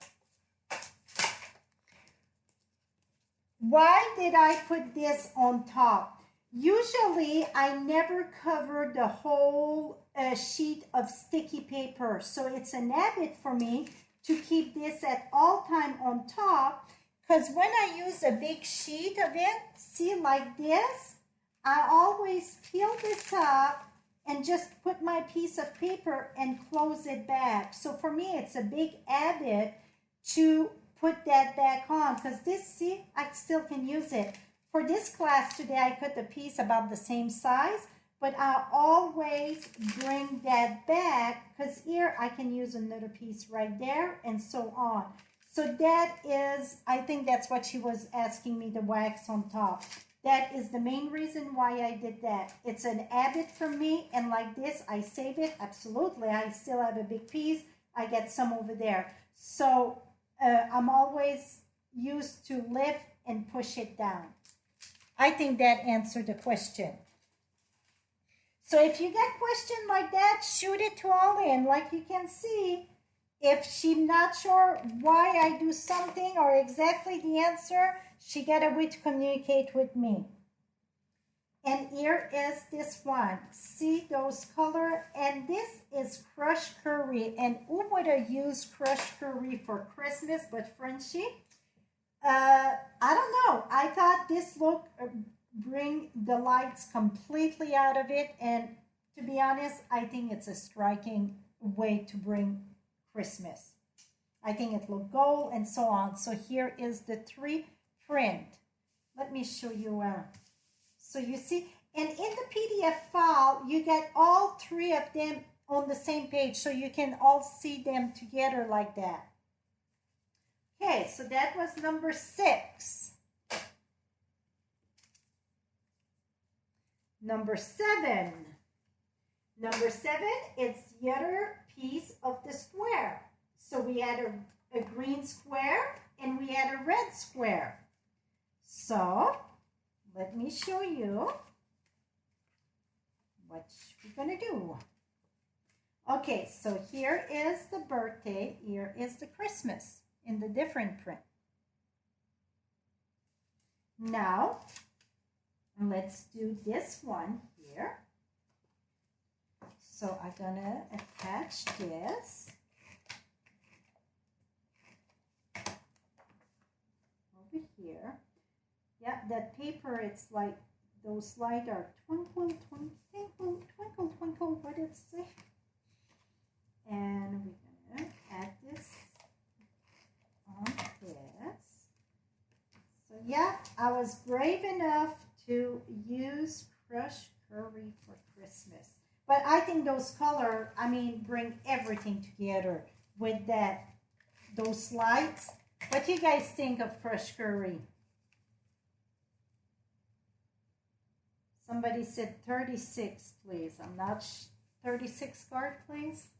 Why did I put this on top? Usually I never cover the whole sheet of sticky paper. So it's an habit for me to keep this at all time on top. Because when I use a big sheet of it, see, like this, I always peel this up and just put my piece of paper and close it back. So for me, it's a big habit to put that back on, because this, see, I still can use it. For this class today, I cut a piece about the same size, but I always bring that back, because here I can use another piece right there, and so on. So that is, I think that's what she was asking me, the wax on top. That is the main reason why I did that. It's an habit for me, and like this, I save it. Absolutely, I still have a big piece. I get some over there. So I'm always used to lift and push it down. I think that answered the question. So if you get a question like that, shoot it to Ollie. And like you can see, If she's not sure why I do something or exactly the answer, she got a way to communicate with me. And here is this one. See those color? And this is crushed curry. And who would have used crushed curry for Christmas but Frenchie? I don't know. I thought this look bring the lights completely out of it. And to be honest, I think it's a striking way to bring Christmas. I think it looked gold and so on. So here is the 3 print. Let me show you. So you see, and in the PDF file, you get all 3 of them on the same page, so you can all see them together like that. Okay, so that was number 6. Number 7. Number 7 is the other piece of the square. So we had a green square and we had a red square. So let me show you what we're going to do. Okay, so here is the birthday, here is the Christmas in the different print. Now, let's do this one here. So I'm gonna attach this over here. Yeah, that paper, it's like those lights are twinkle, twinkle, twinkle, twinkle, twinkle, what it say? And we're gonna add this on this. So yeah, I was brave enough to use crushed curry for Christmas. But I think those color, I mean, bring everything together with those lights. What do you guys think of crushed curry? Somebody said 36, please. I'm not 36 card, please.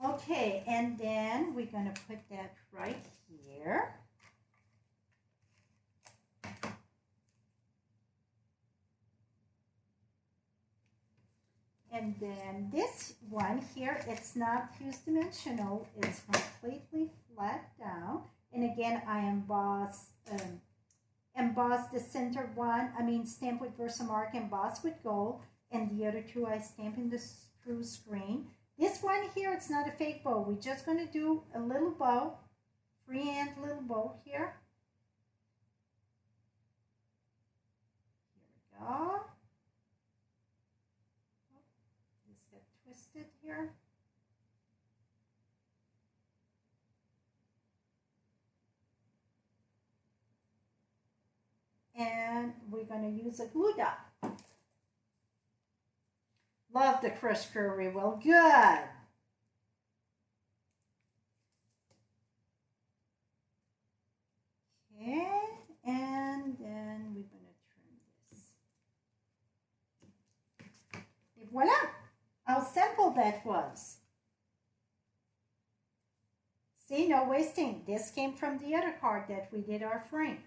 Okay, and then we're gonna put that right here. And then this one here, it's not fused dimensional, it's completely flat down. And again, I emboss the center one, stamp with Versamark, emboss with gold, and the other 2 I stamp in the spruce green. This one here, it's not a fake bow. We're just going to do a little bow, freehand little bow here. Here we go. This got twisted here. And we're going to use a glue dot. Love the crushed curry. Well, good. Okay, and then we're going to trim this. Et voila! How simple that was. See, no wasting. This came from the other card that we did our frame.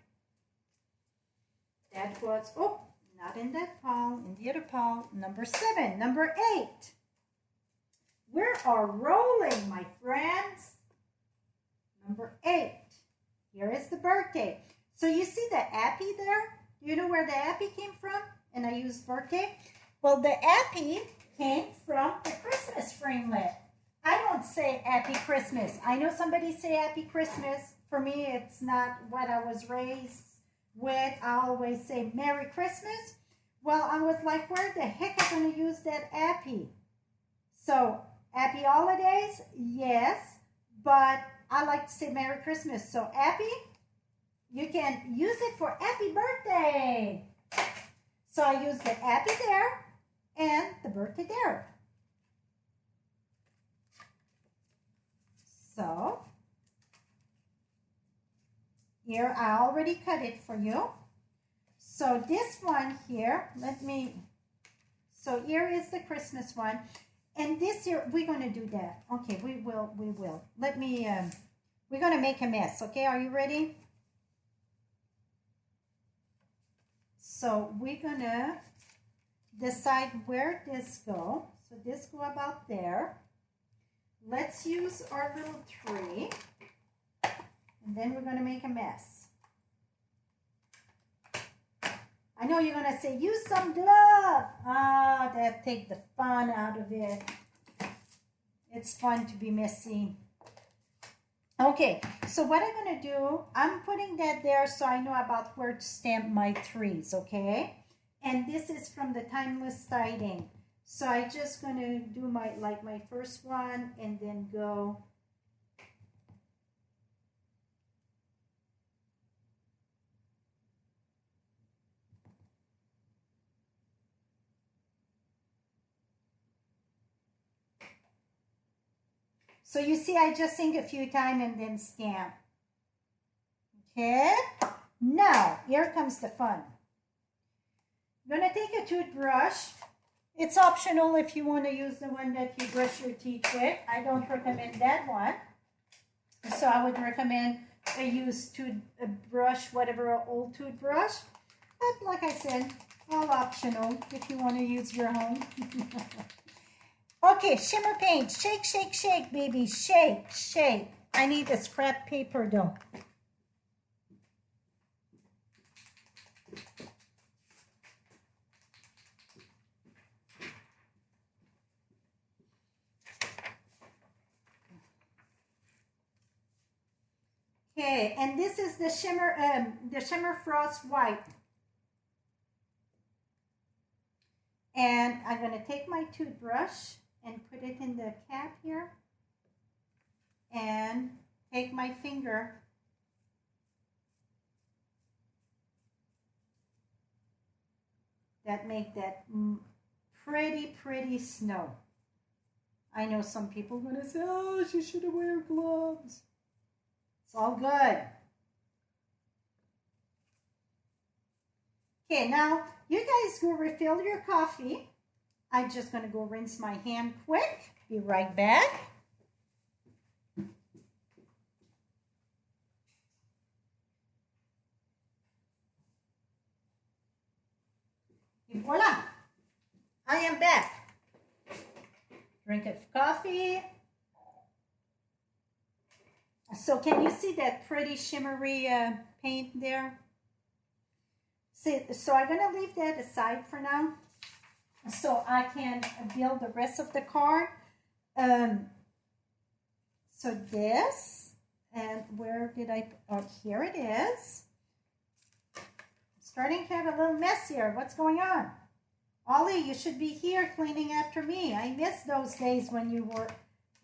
That was, oh, not in that pile, in the other pile. Number 7. Number 8. We are rolling, my friends. Number 8. Here is the birthday. So you see the appy there? Do you know where the appy came from? And I used birthday. Well, the appy came from the Christmas framelit. I don't say Happy Christmas. I know somebody say Happy Christmas. For me, it's not what I was raised with. I always say Merry Christmas. Well, I was like, where the heck am I going to use that happy? So, happy holidays, yes, but I like to say Merry Christmas. So, happy, you can use it for happy birthday. So, I use the happy there and the birthday there. So, here I already cut it for you. So this one here, so here is the Christmas one. And this here, we're going to do that. Okay, we will. We're going to make a mess, okay? Are you ready? So we're going to decide where this go. So this go about there. let's use our little tree, and then we're going to make a mess. I know you're going to say, use some glove. Ah, that take the fun out of it. It's fun to be messy. Okay, so what I'm going to do, I'm putting that there so I know about where to stamp my trees, okay? And this is from the Timeless Siding. So I'm just going to do my first one and then go. So you see, I just ink a few times and then stamp. Okay, now here comes the fun. I'm gonna take a toothbrush. It's optional if you want to use the one that you brush your teeth with. I don't recommend that one. So I would recommend a used toothbrush, whatever old toothbrush. But like I said, all optional if you want to use your own. Okay, shimmer paint. Shake, shake, shake, baby. Shake, shake. I need a scrap paper though. Okay, and this is the shimmer frost white. And I'm going to take my toothbrush and put it in the cap here. And take my finger. That make that pretty, pretty snow. I know some people are going to say, oh, she should have wear gloves. It's all good. Okay, now you guys go refill your coffee. I'm just going to go rinse my hand quick. Be right back. And voila, I am back. Drink of coffee. So can you see that pretty shimmery paint there? See, so I'm going to leave that aside for now so I can build the rest of the card. So this, and where did I, oh, here it is. Starting to have a little mess here. What's going on? Ollie, you should be here cleaning after me. I miss those days when you were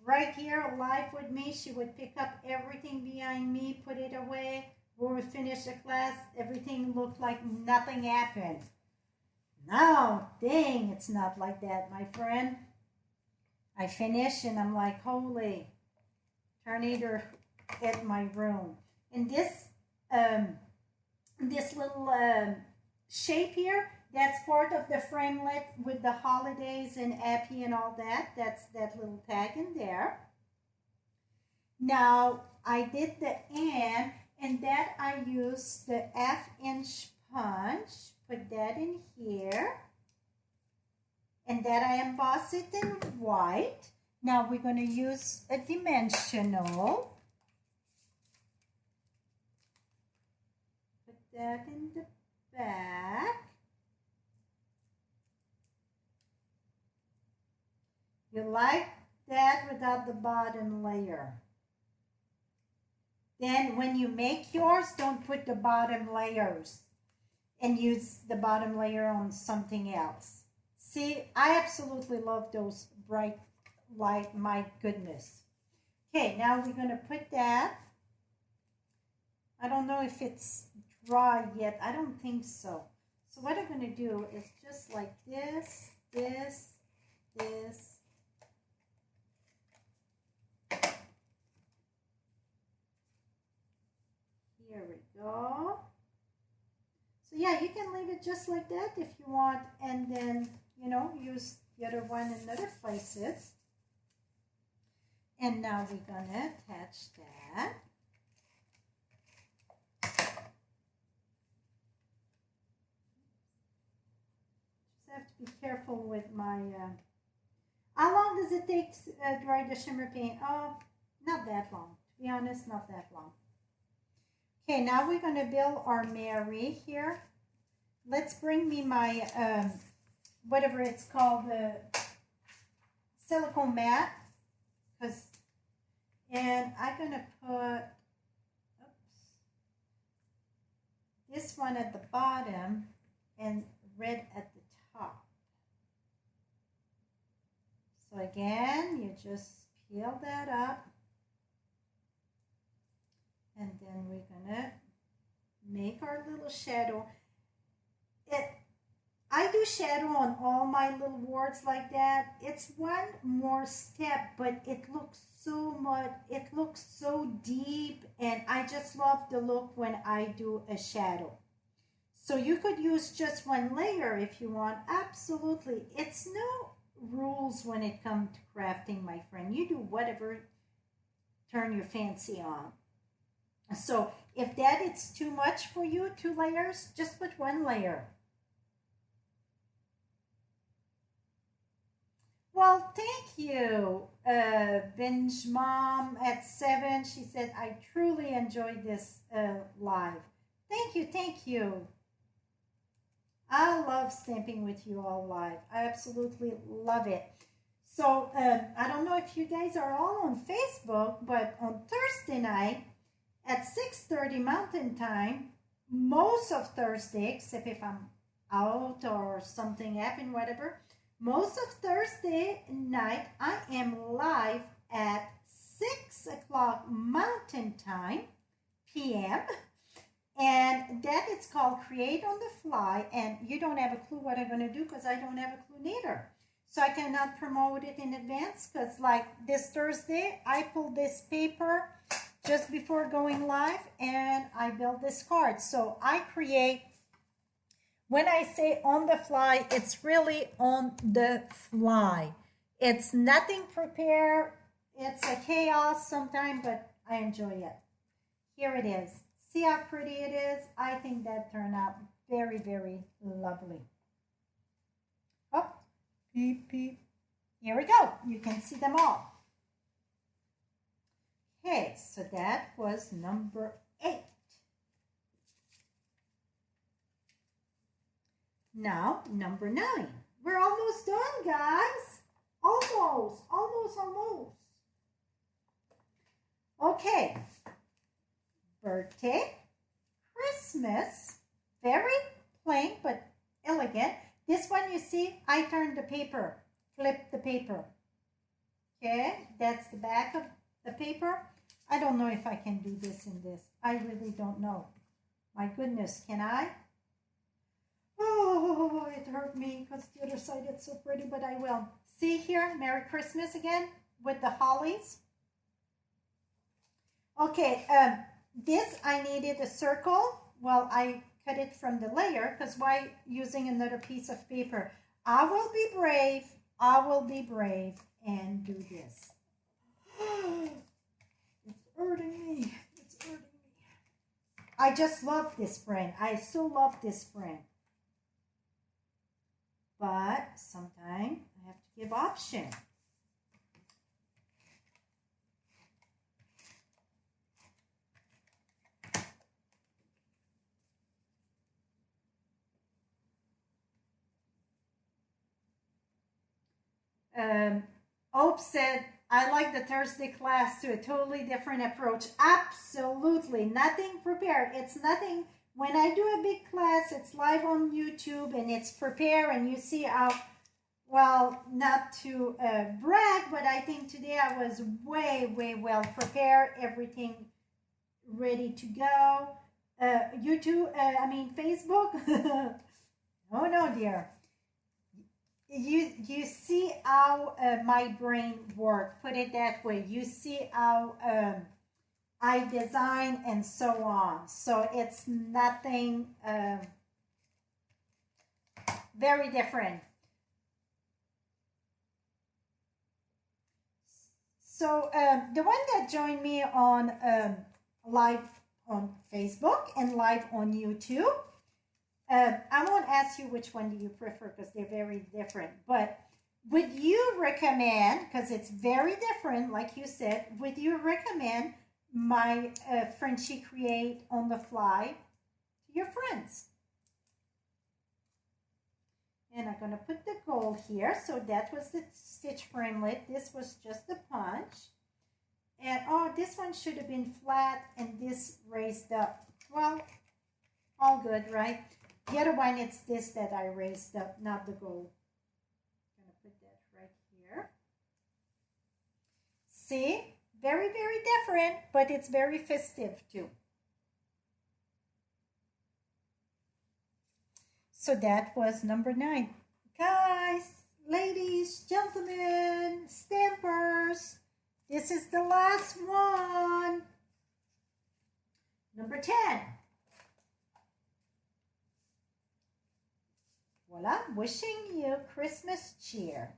right here alive with me. She would pick up everything behind me, put it away. We would finish the class. Everything looked like nothing happened. Now, dang, it's not like that, my friend. I finish and I'm like, holy, tornado hit my room. And this, this little shape here, that's part of the framelit with the holidays and happy and all that. That's that little tag in there. Now, I did the and that I used the 1/2-inch punch. Put that in here. And that I emboss it in white. Now we're going to use a dimensional. Put that in the back. You like that without the bottom layer. Then when you make yours, don't put the bottom layers and use the bottom layer on something else. See, I absolutely love those bright light, my goodness. Okay, now we're going to put that. I don't know if it's dry yet. I don't think so. So what I'm going to do is just like this, this, this. Here we go. So yeah, you can leave it just like that if you want, and then, you know, use the other one in other places. And now we're gonna attach that. Just have to be careful with my, How long does it take to dry the shimmer paint? Oh, not that long. To be honest, not that long. Okay, now we're going to build our Mary here. Let's bring me my, whatever it's called, the silicone mat. And I'm going to put, oops, this one at the bottom and red at the top. So again, you just peel that up. And then we're gonna make our little shadow. I do shadow on all my little warts like that. It's one more step, but it looks so deep, and I just love the look when I do a shadow. So you could use just one layer if you want. Absolutely. It's no rules when it comes to crafting, my friend. You do whatever turn your fancy on. So if that is too much for you, 2 layers, just put 1 layer. Well, thank you, Binge Mom at 7. She said, I truly enjoyed this live. Thank you, thank you. I love stamping with you all live. I absolutely love it. So I don't know if you guys are all on Facebook, but on Thursday night, at 6:30 Mountain Time, most of Thursday, except if I'm out or something happened, whatever, most of Thursday night, I am live at 6 o'clock Mountain Time, p.m., and that it's called Create on the Fly, and you don't have a clue what I'm going to do because I don't have a clue neither. So I cannot promote it in advance because like this Thursday, I pulled this paper just before going live, and I built this card. So I create, when I say on the fly, it's really on the fly. It's nothing prepared. It's a chaos sometimes, but I enjoy it. Here it is. See how pretty it is? I think that turned out very, very lovely. Oh, beep, beep. Here we go. You can see them all. Okay, so that was number 8. Now, number 9. We're almost done, guys. Almost. Okay. Birthday, Christmas, very plain but elegant. This one, you see, I turned the paper, flipped the paper. Okay, that's the back of the paper. I don't know if I can do this in this. I really don't know. My goodness, can I? Oh, it hurt me because the other side is so pretty, but I will. See here, Merry Christmas again with the hollies. Okay, this I needed a circle. Well, I cut it from the layer because why using another piece of paper? I will be brave. I will be brave and do this. It's hurting me. It's hurting me. I just love this brand. I so love this brand. But sometimes I have to give option. Hope said, I like the Thursday class to a totally different approach. Absolutely. Nothing prepared. It's nothing. When I do a big class, it's live on YouTube and it's prepared and you see how, well, not to brag, but I think today I was way, way well prepared. Everything ready to go. YouTube, Facebook. Oh no, dear. You see how my brain works. Put it that way. You see how I design and so on. So it's nothing very different. So the one that joined me on live on Facebook and live on YouTube, I won't ask you which one do you prefer because they're very different. But Would you recommend, because it's very different, like you said, would you recommend my Frenchie create on the fly to your friends? And I'm going to put the gold here. So that was the stitch framelit. This was just the punch. And oh, this one should have been flat and this raised up. Well, all good, right? The other one, it's this that I raised up, not the gold. I'm going to put that right here. See? Very, very different, but it's very festive too. So that was number 9. Guys, ladies, gentlemen, stampers, this is the last one. Number 10. Voila, wishing you Christmas cheer.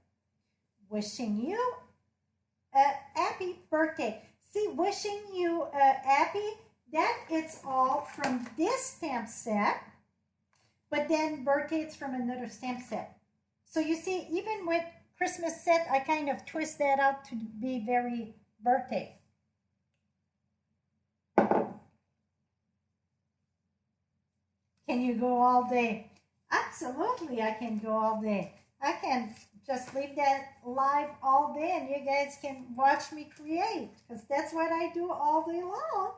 Wishing you a happy birthday. See, wishing you a happy, that it's all from this stamp set. But then birthday, it's from another stamp set. So you see, even with Christmas set, I kind of twist that out to be very birthday. Can you go all day? Absolutely, I can go all day. I can just leave that live all day and you guys can watch me create, because that's what I do all day long.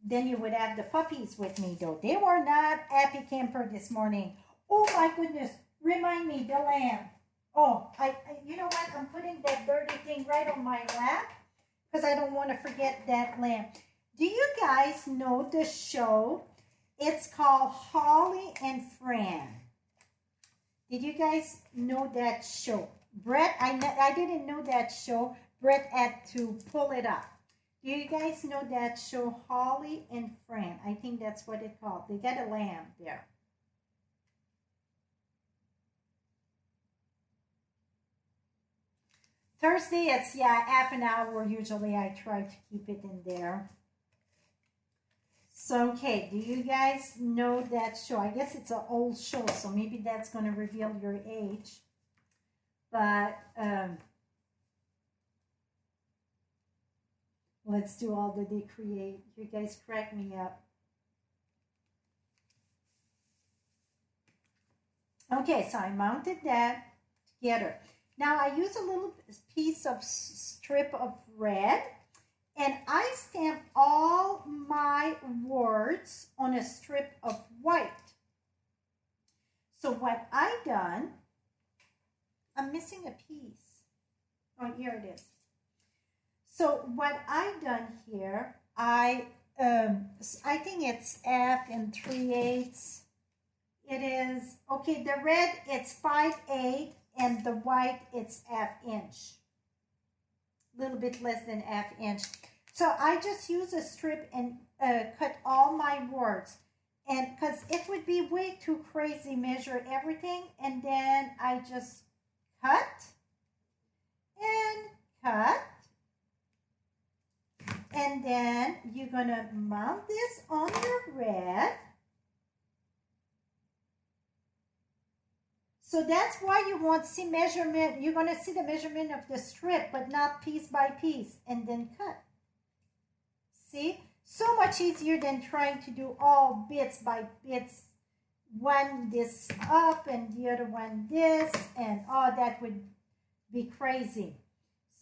Then you would have the puppies with me, though. They were not happy camper this morning. Oh my goodness, remind me, the lamb. Oh, you know what? I'm putting that dirty thing right on my lap because I don't want to forget that lamb. Do you guys know the show? It's called Holly and Fran. Did you guys know that show? Brett, I didn't know that show. Brett had to pull it up. Do you guys know that show, Holly and Fran? I think that's what it's called. They got a lamb there. Thursday, it's, half an hour. Usually I try to keep it in there. So, okay, do you guys know that show? I guess it's an old show, so maybe that's going to reveal your age. But, let's do all that they create. You guys crack me up. Okay, so I mounted that together. Now I use a little piece of strip of red and I stamp all my words on a strip of white. So what I done, I'm missing a piece. Oh, here it is. So what I done here, I think it's F and 3/8. It is, okay, the red, it's 5/8, and the white, it's ½ a little bit less than ½ So I just use a strip and cut all my words. And because it would be way too crazy, measure everything, and then I just cut and cut. And then you're going to mount this on your red. So that's why you won't see measurement. You're going to see the measurement of the strip, but not piece by piece, and then cut. See? So much easier than trying to do all bits by bits. One this up and the other one this, and oh, that would be crazy.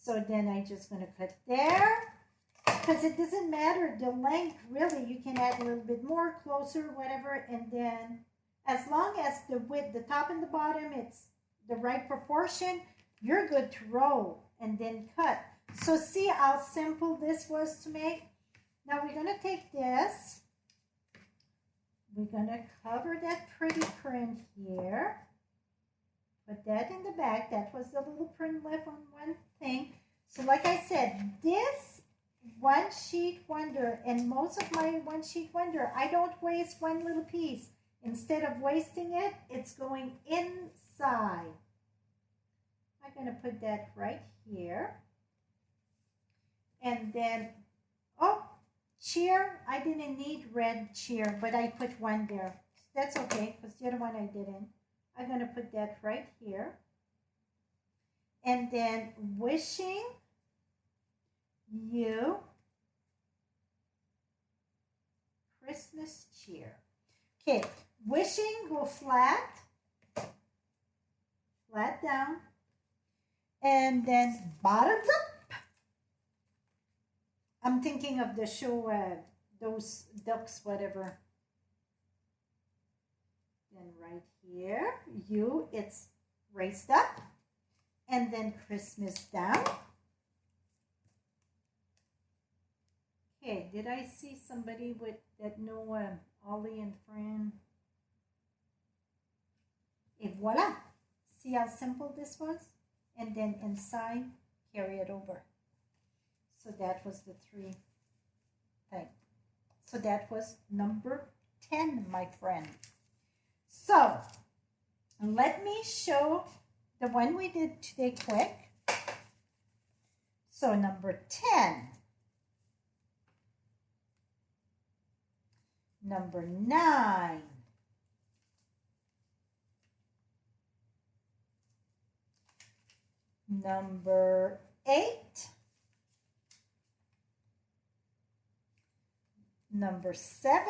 So then I'm just going to cut there. Because it doesn't matter the length, really. You can add a little bit more, closer, whatever, and then as long as the width, the top and the bottom, it's the right proportion, you're good to roll and then cut. So see how simple this was to make? Now we're going to take this. We're going to cover that pretty print here. Put that in the back. That was the little print left on one thing. So like I said, this one sheet wonder, and most of my one sheet wonder, I don't waste one little piece. Instead of wasting it, it's going inside. I'm going to put that right here. And then, oh, cheer. I didn't need red cheer, but I put one there. That's okay, because the other one I didn't. I'm going to put that right here. And then wishing you Christmas cheer. Okay, wishing, go flat down, and then bottoms up. I'm thinking of the show, those ducks, whatever. Then right here, you, it's raised up, and then Christmas down. Okay, did I see somebody with that know Ollie and Fran? Et voila! See how simple this was? And then inside, carry it over. So that was the 3 thing. So that was number 10, my friend. So let me show the one we did today quick. So number 10. Number 9. Number 8. Number 7.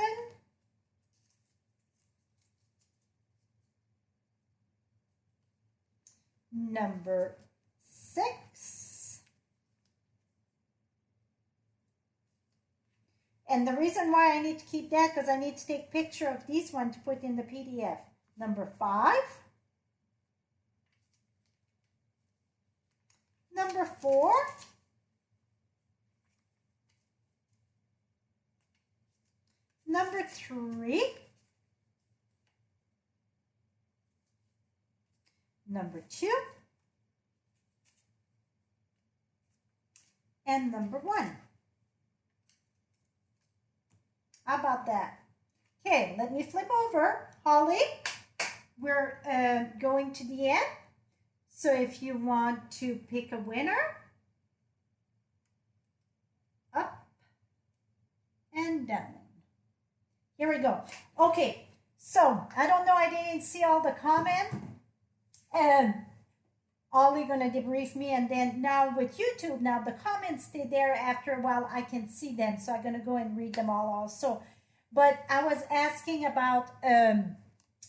Number 6. And the reason why I need to keep that, because I need to take a picture of these ones to put in the PDF. Number 5. Number 4. Number 3. Number 2. And number 1. How about that? Okay, let me flip over. Holly, we're going to the end. So if you want to pick a winner, up and down. Here we go. Okay, so I don't know, I didn't see all the comments. And Ollie gonna debrief me, and then now with YouTube, now the comments stay there. After a while I can see them, so I'm gonna go and read them all also. But I was asking about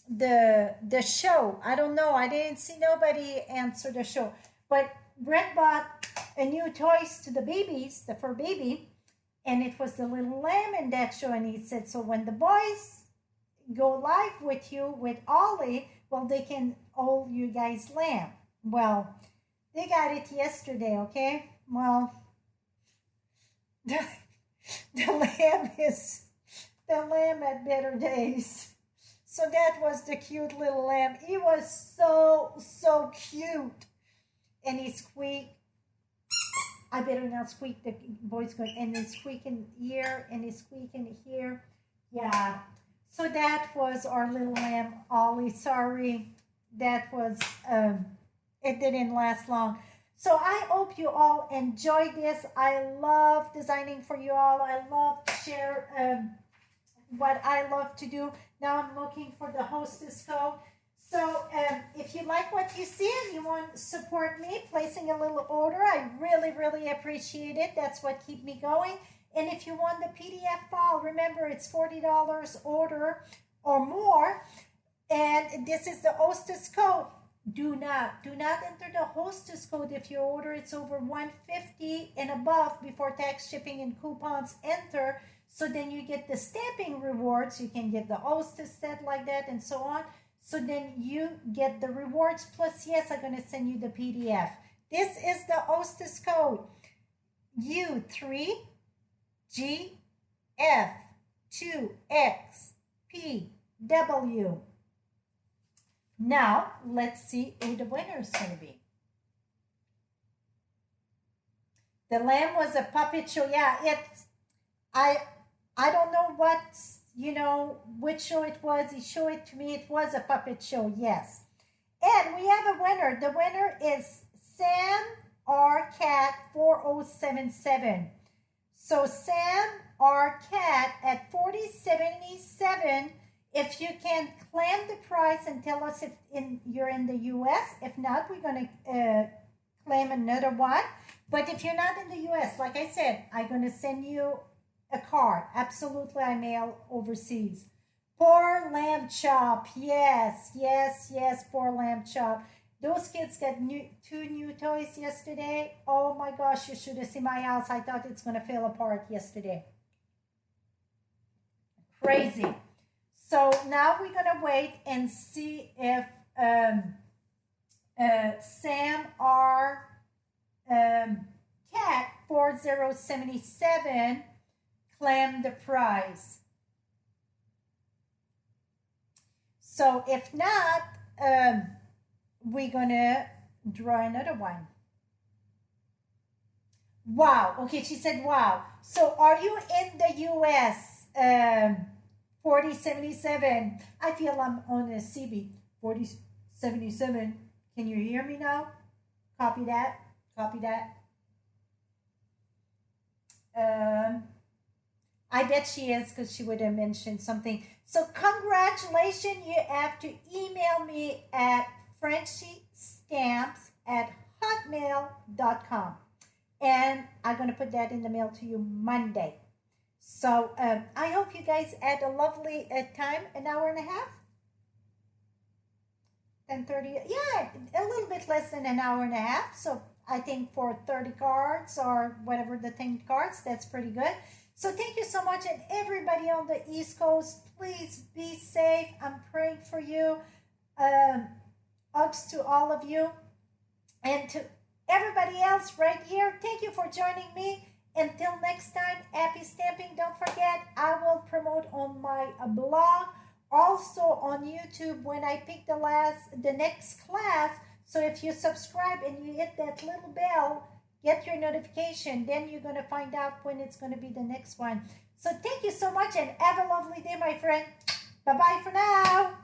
the show. I don't know, I didn't see nobody answer the show. But Brett bought a new toys to the babies, the fur baby, and it was the little lamb in that show. And he said, so when the boys go live with you with Ollie, well, they can hold you guys lamb. Well, they got it yesterday, okay? Well, the lamb had better days. So that was the cute little lamb. He was so cute. And he squeaked. I better not squeak, the boy's going, and he's squeaking here, and he's squeaking here. Yeah. So that was our little lamb, Ollie. Sorry. That was, it didn't last long. So I hope you all enjoyed this. I love designing for you all. I love to share what I love to do. Now I'm looking for the hostess code. So if you like what you see and you want to support me placing a little order, I really appreciate it. That's what keeps me going. And if you want the PDF file, remember it's $40 order or more. And this is the hostess code. Do not enter the hostess code if your order is over $150 and above before tax, shipping, and coupons. Enter, so then you get the stamping rewards. You can get the hostess set like that and so on. So then you get the rewards. Plus, yes, I'm going to send you the PDF. This is the hostess code. U3GF2XPW. Now, let's see who the winner is going to be. The lamb was a puppet show. Yeah, I don't know what, which show it was. He showed it to me. It was a puppet show, yes. And we have a winner. The winner is Sam R. Cat 4077. So Sam R. Cat at 4077 If you can claim the prize and tell us if you're in the US. If not, we're going to claim another one. But if you're not in the US, like I said, I'm going to send you a card. Absolutely, I mail overseas. Poor lamb chop. Yes, yes, yes, poor lamb chop. Those kids got two new toys yesterday. Oh my gosh, you should have seen my house. I thought it's going to fall apart yesterday. Crazy. So now we're going to wait and see if Sam R. Cat 4077 claimed the prize. So if not, we're going to draw another one. Wow. Okay, she said wow. So are you in the US? 4077. I feel I'm on a CB. 4077. Can you hear me now? Copy that. Copy that. I bet she is, because she would have mentioned something. So congratulations. You have to email me at frenchiestamps@hotmail.com. And I'm going to put that in the mail to you Monday. So I hope you guys had a lovely time, an hour and a half. 10:30, yeah, a little bit less than an hour and a half. So I think for 30 cards or whatever the thing cards, that's pretty good. So thank you so much. And everybody on the East Coast, please be safe. I'm praying for you. Hugs to all of you. And to everybody else right here, thank you for joining me. Until next time, happy stamping. Don't forget, I will promote on my blog, also on YouTube when I pick the next class. So if you subscribe and you hit that little bell, get your notification, then you're going to find out when it's going to be the next one. So thank you so much and have a lovely day, my friend. Bye-bye for now.